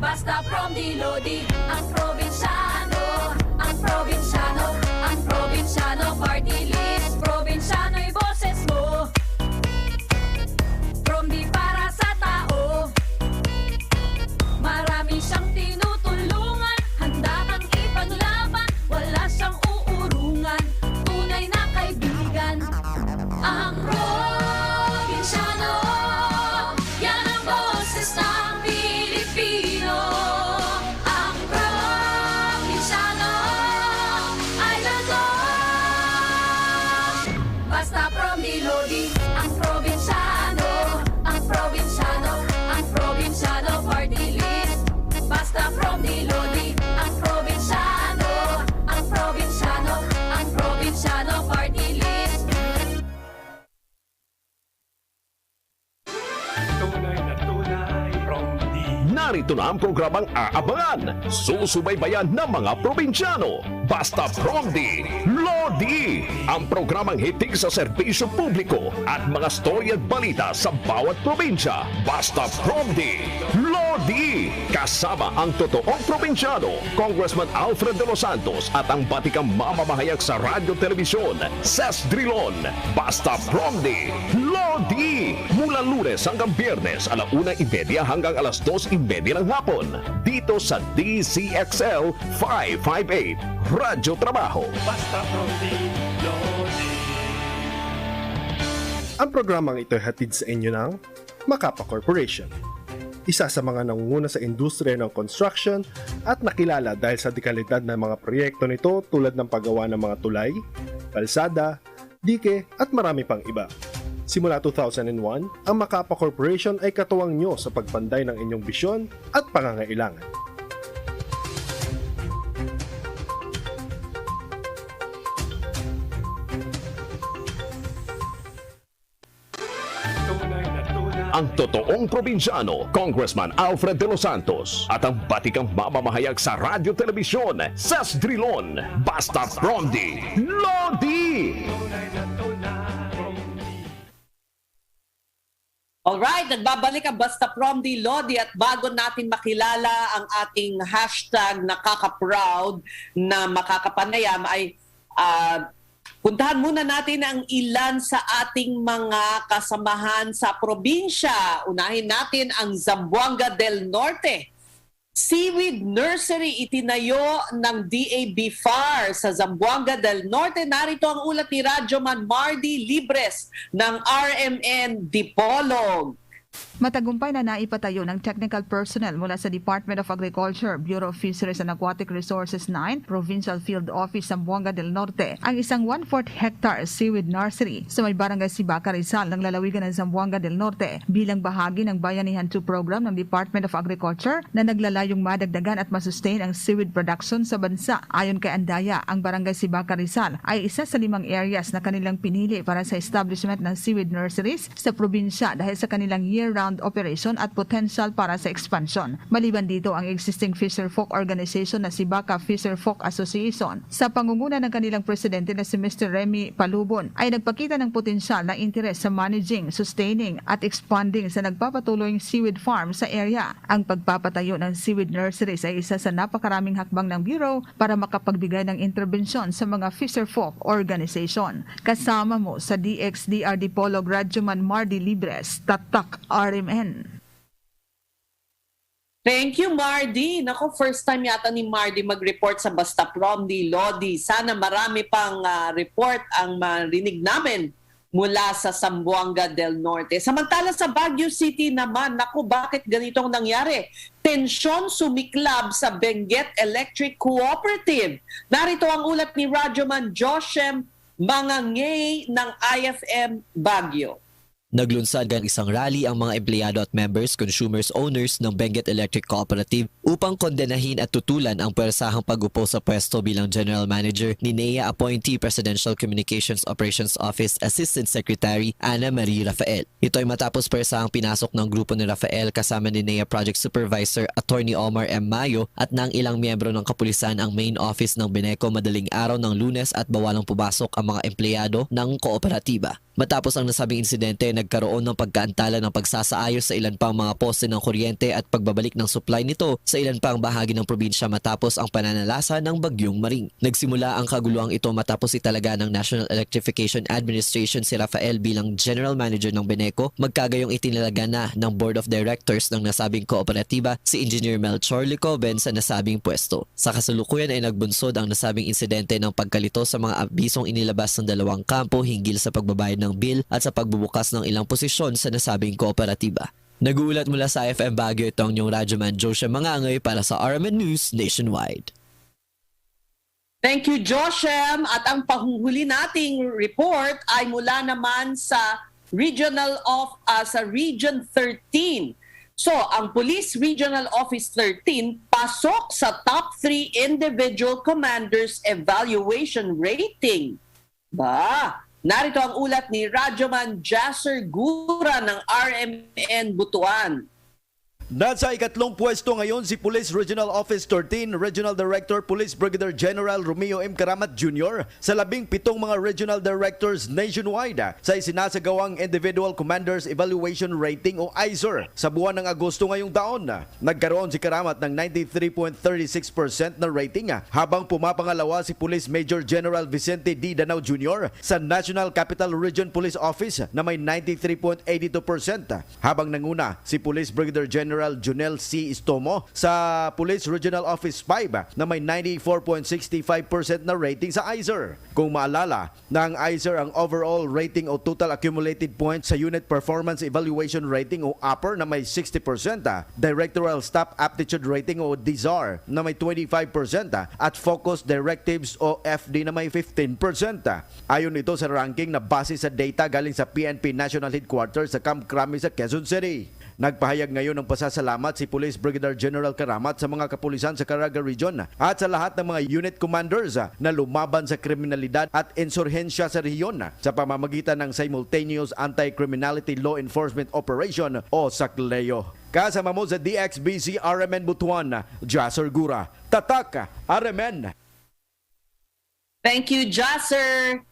Basta from Lodi, ang probinsyano, ang probinsyano, ang probinsyano party list. Probinsyano'y boses mo. From di para sa tao. Marami siyang tinutulungan, handa kang ipaglaban, wala siyang uurungan, tunay na kaibigan. Ang probinsyano, yan ang boses ng Pilipino. Ang probinsyano ay lagos. Basta from Lodi, ang probinsyano, ang probinsyano, ang probinsyano party list. Basta from Lodi, ang probinsyano, ang probinsyano, ang probinsyano party list. Narito na ang programang aabangan, susubaybayan ng mga probinsyano. Basta Promdi, Lodi, ang programang hitig sa serbisyo publiko at mga storya at balita sa bawat probinsya. Basta Promdi, Lodi, kasama ang totoong probinsyano, Congressman Alfred de los Santos at ang batikang mamamahayag sa radyo telebisyon, Ses Drilon. Basta Promdi, Lodi, mula Lunes hanggang Biyernes, 1:30 hanggang 2:30 ng hapon, dito sa DCXL 558, Radyo Trabaho. Ang programang ito ay hatid sa inyo ng Macapa Corporation, isa sa mga nangunguna sa industriya ng construction at nakilala dahil sa dekalidad ng mga proyekto nito tulad ng paggawa ng mga tulay, kalsada, dike at marami pang iba. Simula 2001, ang Macapa Corporation ay katuwang nyo sa pagpanday ng inyong bisyon at pangangailangan. Ang totoong probinsyano, Congressman Alfred de los Santos at ang batikang mamamahayag sa radyo telebisyon, Ses Drilon. Basta Promdi, Lodi! Alright, nagbabalik ang Basta Promdi Lodi at bago natin makilala ang ating hashtag nakaka-proud na makakapanayam ay puntahan muna natin ang ilan sa ating mga kasamahan sa probinsya. Unahin natin ang Zamboanga del Norte. Seaweed Nursery itinayo ng DAB-FAR sa Zamboanga del Norte. Narito ang ulat ni Radyoman Mardy Libres ng RMN Dipolog. Matagumpay na naipatayo ng technical personnel mula sa Department of Agriculture, Bureau of Fisheries and Aquatic Resources 9, Provincial Field Office, Zamboanga del Norte, ang isang 1/4 hectare seaweed nursery sa may barangay Sibaca, Rizal ng lalawigan ng Zamboanga del Norte bilang bahagi ng Bayanihan 2 program ng Department of Agriculture na naglalayong madagdagan at masustain ang seaweed production sa bansa. Ayon kay Andaya, ang barangay Sibaca, Rizal ay isa sa 5 areas na kanilang pinili para sa establishment ng seaweed nurseries sa probinsya dahil sa kanilang year-round operation at potential para sa expansion. Maliban dito ang existing Fisherfolk organization na Sibaca Fisherfolk Association sa pangunguna ng kanilang presidente na si Mr. Remy Palubon ay nagpakita ng potensyal na interes sa managing, sustaining at expanding sa nagpapatuloying seaweed farm sa area. Ang pagpapatayo ng seaweed nurseries ay isa sa napakaraming hakbang ng Bureau para makapagbigay ng interbensyon sa mga Fisherfolk organization. Kasama mo sa DXDR Dipolog Radyoman Mardy Libres, Tatak RMN. Thank you, Mardy. Nako, first time yata ni Mardy mag-report sa Basta Promdi Lodi. Sana marami pang report ang marinig namin mula sa Zamboanga del Norte. Samantala sa Baguio City naman, naku, bakit ganitong nangyari? Tensyon sumiklab sa Benguet Electric Cooperative. Narito ang ulat ni Radyoman Joshem Mangangay ng IFM Baguio. Naglunsad ang isang rally ang mga empleyado at members, consumers, owners ng Benguet Electric Cooperative upang kondenahin at tutulan ang pwersahang pag-upo sa pwesto bilang General Manager ni NEA Appointee Presidential Communications Operations Office Assistant Secretary Ana Marie Rafael. Ito ay matapos pwersahang pinasok ng grupo ni Rafael kasama ni NEA Project Supervisor Attorney Omar M. Mayo at ng ilang miyembro ng kapulisan ang main office ng Beneco madaling araw ng Lunes at bawalang pumasok ang mga empleyado ng kooperatiba. Matapos ang nasabing insidente, nagkaroon ng pagkaantala ng pagsasaayos sa ilan pang mga poste ng kuryente at pagbabalik ng supply nito sa ilan pang bahagi ng probinsya matapos ang pananalasa ng Bagyong Maring. Nagsimula ang kaguluhang ito matapos italaga ng National Electrification Administration si Rafael bilang General Manager ng Beneco, magkagayong itinalaga na ng Board of Directors ng nasabing kooperatiba si Engineer Melchor Licoben sa nasabing pwesto. Sa kasalukuyan ay nagbunsod ang nasabing insidente ng pagkalito sa mga abisong inilabas ng dalawang kampo hinggil sa pagbabayad ng bill at sa pagbubukas ng ilang posisyon sa nasabing kooperatiba. Nag-uulat mula sa FM Baguio, itong yung Radyoman Joshua Mangangay para sa RMN News Nationwide. Thank you, Joshem. At ang pahuhuli nating report ay mula naman sa Region 13. So, ang Police Regional Office 13 pasok sa top 3 individual commanders evaluation rating. Narito ang ulat ni Radyoman Jasser Gura ng RMN Butuan. Nasa ikatlong pwesto ngayon si Police Regional Office 13 Regional Director Police Brigadier General Romeo M. Karamat Jr. sa 17 mga Regional Directors nationwide sa isinasagawang Individual Commanders Evaluation Rating o ICER sa buwan ng Agosto ngayong taon. Nagkaroon si Karamat ng 93.36% na rating habang pumapangalawa si Police Major General Vicente D. Danao Jr. sa National Capital Region Police Office na may 93.82% habang nanguna si Police Brigadier General Junel C. Istomo sa Police Regional Office 5 na may 94.65% na rating sa ICER. Kung maalala, ng ICER ang overall rating o total accumulated points sa Unit Performance Evaluation Rating o UPPER na may 60%, Directorial Staff Aptitude Rating o DZAR na may 25% at Focus Directives o FD na may 15%. Ayon ito sa ranking na base sa data galing sa PNP National Headquarters sa Camp Crame sa Quezon City. Nagpahayag ngayon ng pasasalamat si Police Brigadier General Karamat sa mga kapulisan sa Caraga Region at sa lahat ng mga unit commanders na lumaban sa kriminalidad at insurhensya sa rehiyon sa pamamagitan ng Simultaneous Anti-Criminality Law Enforcement Operation o SACLEO. Kasama mo sa DXBC RMN Butuan, Jasser Gura. Tatak, RMN. Thank you, Jasser.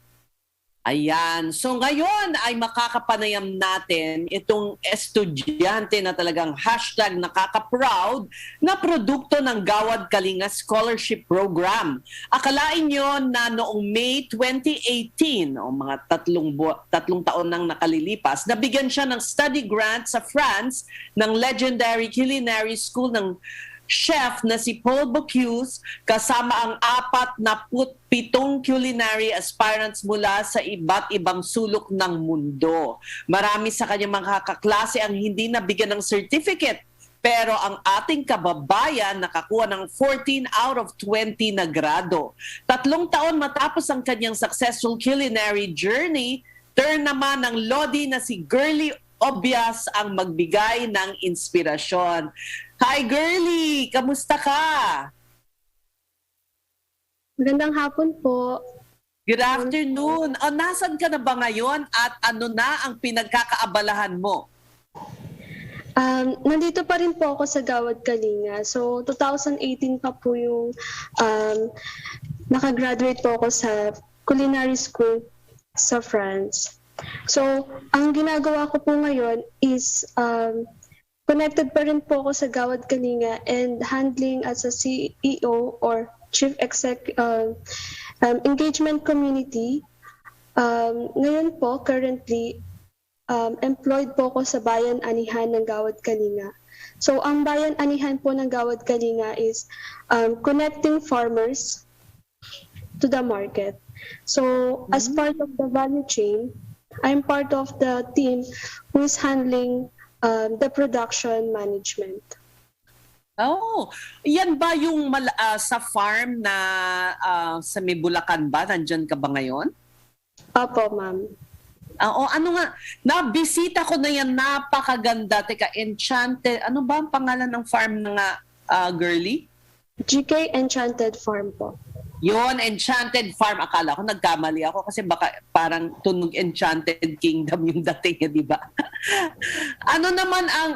Ayan. So ngayon ay makakapanayam natin itong estudyante na talagang #nakaka-proud na produkto ng Gawad Kalinga Scholarship Program. Akalain nyo na noong May 2018, o mga tatlong taon nang nakalilipas, nabigyan siya ng study grant sa France ng legendary culinary school ng chef na si Paul Bocuse kasama ang 47 culinary aspirants mula sa iba't ibang sulok ng mundo. Marami sa kanyang mga kaklase ang hindi nabigyan ng certificate, pero ang ating kababayan nakakuha ng 14 out of 20 na grado. 3 taon matapos ang kanyang successful culinary journey, turn naman ng Lodi na si Girly Obias ang magbigay ng inspirasyon. Hi Girly! Kamusta ka? Magandang hapon po. Good afternoon. Nasaan ka na ba ngayon at ano na ang pinagkakaabalahan mo? Nandito pa rin po ako sa Gawad Kalinga. So 2018 pa po yung nakagraduate po ako sa culinary school sa France. So ang ginagawa ko po ngayon is connected pa rin po ako sa Gawad Kalinga and handling as a CEO or Chief Exec Engagement Community. Ngayon po, currently, employed po ako sa Bayan Anihan ng Gawad Kalinga. So, ang Bayan Anihan po ng Gawad Kalinga is connecting farmers to the market. So, as part of the value chain, I'm part of the team who is handling the production management. Oh, yan ba yung sa farm na sa may Bulacan ba? Nandyan ka ba ngayon? Opo, ma'am. Ano nga, nabisita ko na yan, napakaganda. Teka, Enchanted, ano ba ang pangalan ng farm na nga, girly? GK Enchanted Farm po. Yon, Enchanted Farm. Akala ko nagkamali ako kasi baka parang tunog Enchanted Kingdom yung dating niya, di ba? Ano naman ang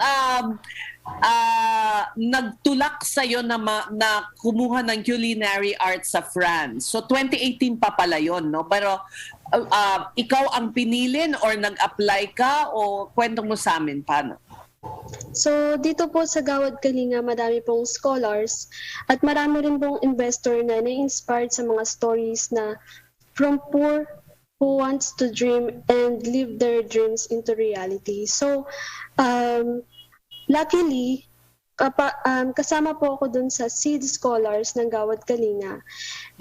nagtulak sa'yo na kumuha ng culinary arts sa France? So 2018 pa pala yun, no? Pero ikaw ang pinilin or nag-apply ka o kwento mo sa amin, paano? So, dito po sa Gawad Kalinga, madami pong scholars at marami rin pong investor na na-inspired sa mga stories na from poor who wants to dream and live their dreams into reality. So, luckily, kasama po ako dun sa seed scholars ng Gawad Kalinga.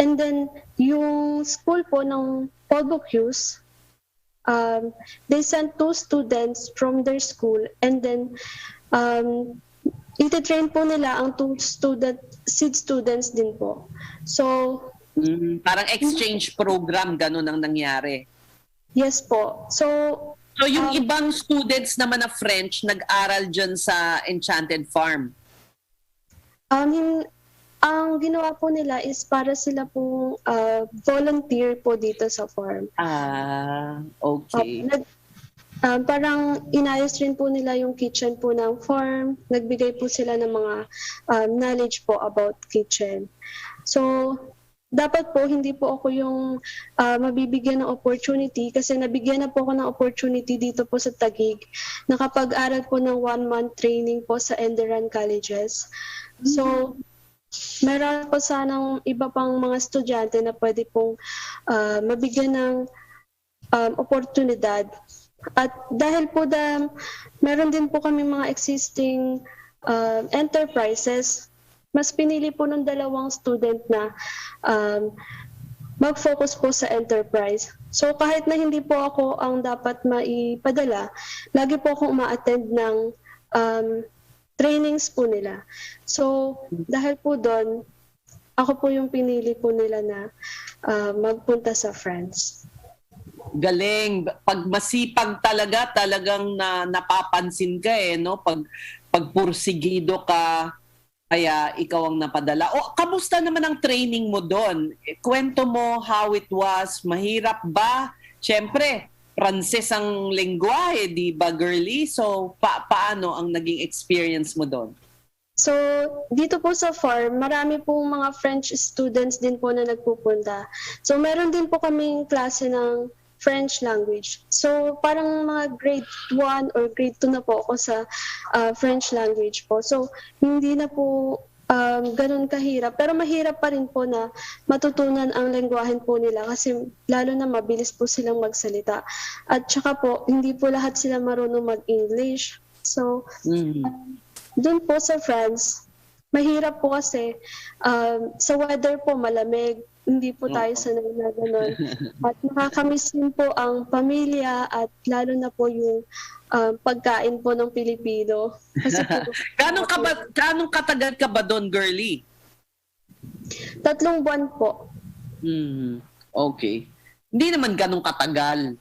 And then, yung school po ng Paul Bocuse, they sent 2 students from their school and then ititrain po nila ang 2 seed students din po. So, parang exchange program, ganun ang nangyari. Yes po. So yung ibang students naman na French nag-aral dyan sa Enchanted Farm? Ang ginawa po nila is para sila pong volunteer po dito sa farm. Okay. Parang inayos rin po nila yung kitchen po ng farm. Nagbigay po sila ng mga knowledge po about kitchen. So, dapat po hindi po ako yung mabibigyan ng opportunity kasi nabigyan na po ako ng opportunity dito po sa Taguig. Nakapag-aral po ng 1-month training po sa Enderan Colleges. So, meron po sanang iba pang mga estudyante na pwede pong mabigyan ng oportunidad. At dahil po meron din po kami mga existing enterprises, mas pinili po ng 2 student na mag-focus po sa enterprise. So kahit na hindi po ako ang dapat maipadala, lagi po akong uma-attend ng trainings po nila. So, dahil po doon, ako po yung pinili po nila na magpunta sa France. Galing. Pag masipag talagang napapansin ka no? Pag pursigido ka, kaya ikaw ang napadala. Kamusta naman ang training mo doon? Kwento mo how it was. Mahirap ba? Siyempre, Pranses ang lengguwahe, di ba, girly? So, paano ang naging experience mo doon? So, dito po sa farm, marami pong mga French students din po na nagpupunta. So, meron din po kaming klase ng French language. So, parang mga grade 1 or grade 2 na po ako sa French language po. So, hindi na po ganun kahirap. Pero mahirap pa rin po na matutunan ang lengguwahen po nila kasi lalo na mabilis po silang magsalita. At saka po, hindi po lahat sila marunong mag-English. So, dun po sa France, mahirap po kasi sa weather po malamig. Hindi po tayo sanay na gano'n. At nakakamiss din po ang pamilya at lalo na po yung pagkain po ng Pilipino. Kasi po, Ganong katagal ka ba doon, girly? 3 buwan po. Okay. Hindi naman ganong katagal.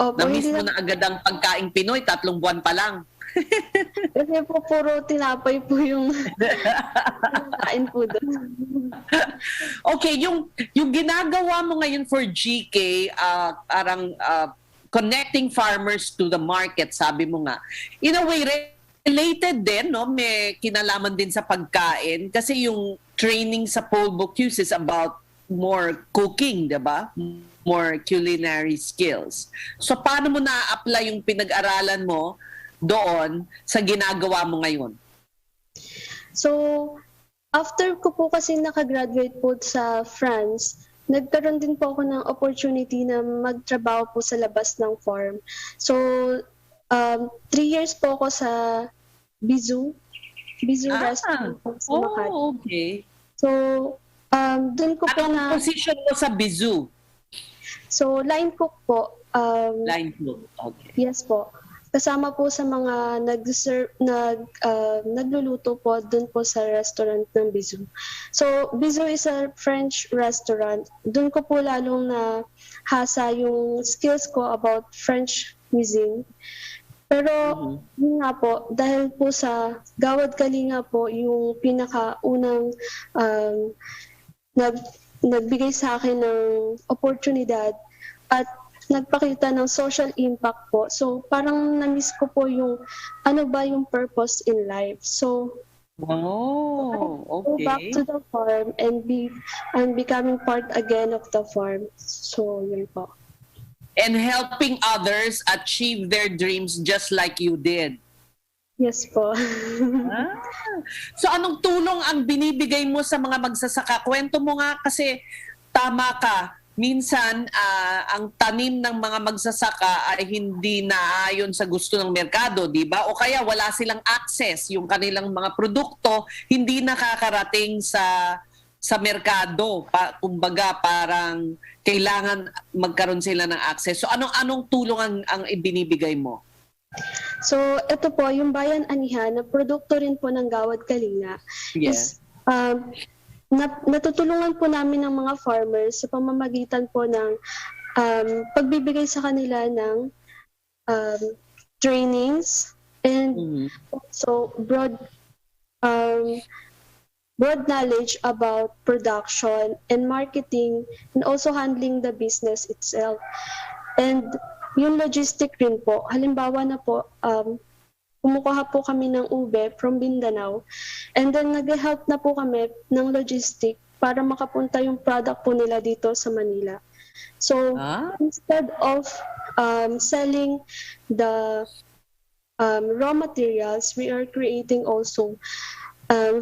Opo, Na-miss mo na agad ang pagkain Pinoy, 3 buwan pa lang. Kasi po puro tinapay po yung kain po doon. Okay, yung ginagawa mo ngayon for GK, parang connecting farmers to the market, sabi mo nga. In a way, related din, no? May kinalaman din sa pagkain kasi yung training sa Paul Bocuse is about more cooking, diba? More culinary skills. So, paano mo na-apply yung pinag-aralan mo doon sa ginagawa mo ngayon? So, after ko po kasi nakagraduate po sa France, nagkaroon din po ako ng opportunity na magtrabaho po sa labas ng farm. So, 3 years po ako sa Bizou restaurant po sa Makati. Okay. So, doon ko po na... position mo sa Bizou? So, line cook po. Line cook, okay. Yes po. kasama po sa mga nagluluto po dun po sa restaurant ng Bisou. So, Bisou is a French restaurant. Dun ko po lalong hasa yung skills ko about French cuisine. Pero yun nga po, dahil po sa Gawad Kalinga po, yung pinakaunang nagbigay sa akin ng oportunidad at nagpakita ng social impact po. So parang na-miss ko po yung ano ba yung purpose in life. So go back to the farm and becoming part again of the farm. So yun po. And helping others achieve their dreams just like you did. Yes po. So anong tulong ang binibigay mo sa mga magsasaka? Kwento mo nga kasi tama ka. Minsan, ang tanim ng mga magsasaka ay hindi naayon sa gusto ng merkado, di ba? O kaya wala silang access, yung kanilang mga produkto hindi nakakarating sa merkado. Kumbaga, parang kailangan magkaroon sila ng access. So anong tulong ang ibinibigay mo? So ito po, yung Bayan Anihan, na produkto rin po ng Gawad Kalinga, is natutulungan po namin ng mga farmers sa pamamagitan po ng pagbibigay sa kanila ng trainings and also broad knowledge about production and marketing and also handling the business itself. And yung logistic rin po, halimbawa na po, kumukuha po kami ng ube from Mindanao and then nag-help na po kami ng logistic para makapunta yung product po nila dito sa Manila. So instead of selling the raw materials, we are creating also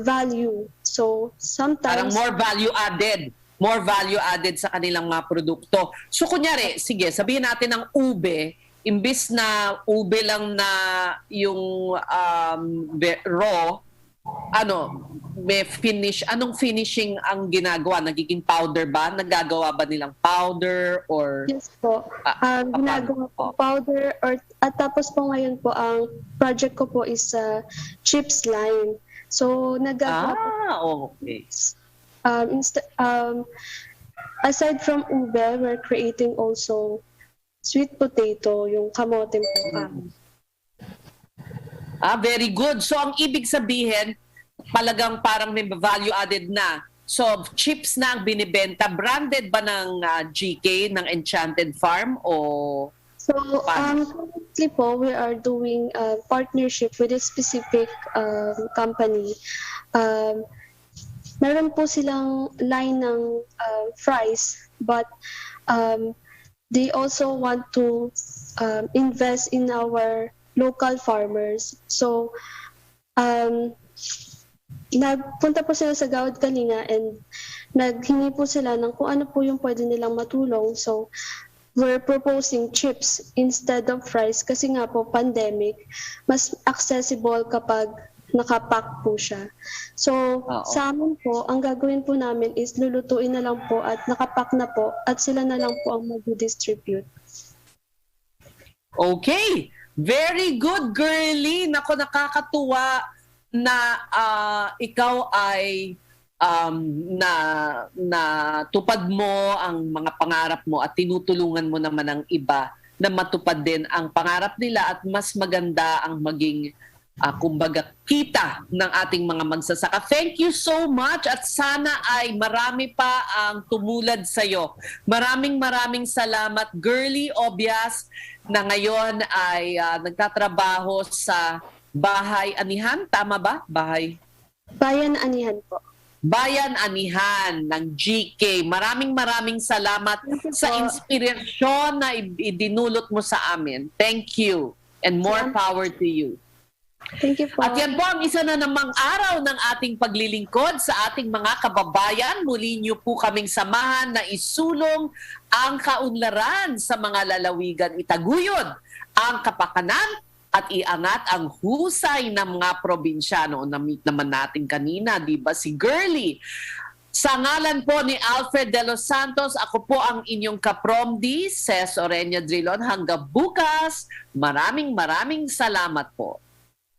value. So sometimes parang more value added sa kanilang mga produkto. So kunyari, sige, sabihin natin ng ube, imbis na ube lang na yung raw, may finish. Anong finishing ang ginagawa? Nagiging powder ba? Nagagawa ba nilang powder or? Yes po. Ginagawa po powder at tapos po ngayon po ang project ko po is chips line. So nagagawa okay. Aside from ube, we're creating also sweet potato, yung kamote po. Very good. So ang ibig sabihin, talagang parang may value added na. So chips na ang binibenta, branded ba ng GK, ng Enchanted Farm o? So currently po, we are doing a partnership with a specific company. Meron po silang line ng fries, but they also want to invest in our local farmers. So, nagpunta po sila sa Gawad Kalinga and naghingi po sila ng kung ano po yung pwede nilang matulong. So, we're proposing chips instead of fries kasi nga po pandemic, mas accessible kapag nakapack po siya. So, sa amin po, ang gagawin po namin is lulutuin na lang po at nakapack na po at sila na lang po ang mag-distribute. Okay. Very good, girly. Nako, nakakatuwa na ikaw ay tupad mo ang mga pangarap mo at tinutulungan mo naman ang iba na matupad din ang pangarap nila at mas maganda ang maging kumbaga kita ng ating mga magsasaka. Thank you so much at sana ay marami pa ang tumulad sa iyo. Maraming salamat, Girly Obias, na ngayon ay nagtatrabaho sa Bahay Anihan, tama ba? Bayan Anihan po. Bayan Anihan ng GK. Maraming salamat sa inspirasyon na idinulot mo sa amin. Thank you and more power to you. Thank you po. At yan po ang isa na namang araw ng ating paglilingkod sa ating mga kababayan. Muli niyo po kaming samahan na isulong ang kaunlaran sa mga lalawigan. Itaguyod ang kapakanan at iangat ang husay ng mga probinsyano. Na-meet naman natin kanina, di ba, si Girly. Sa ngalan po ni Alfred De Los Santos, ako po ang inyong kapromdi, Ces Orenia Drilon. Hanggang bukas, maraming salamat po.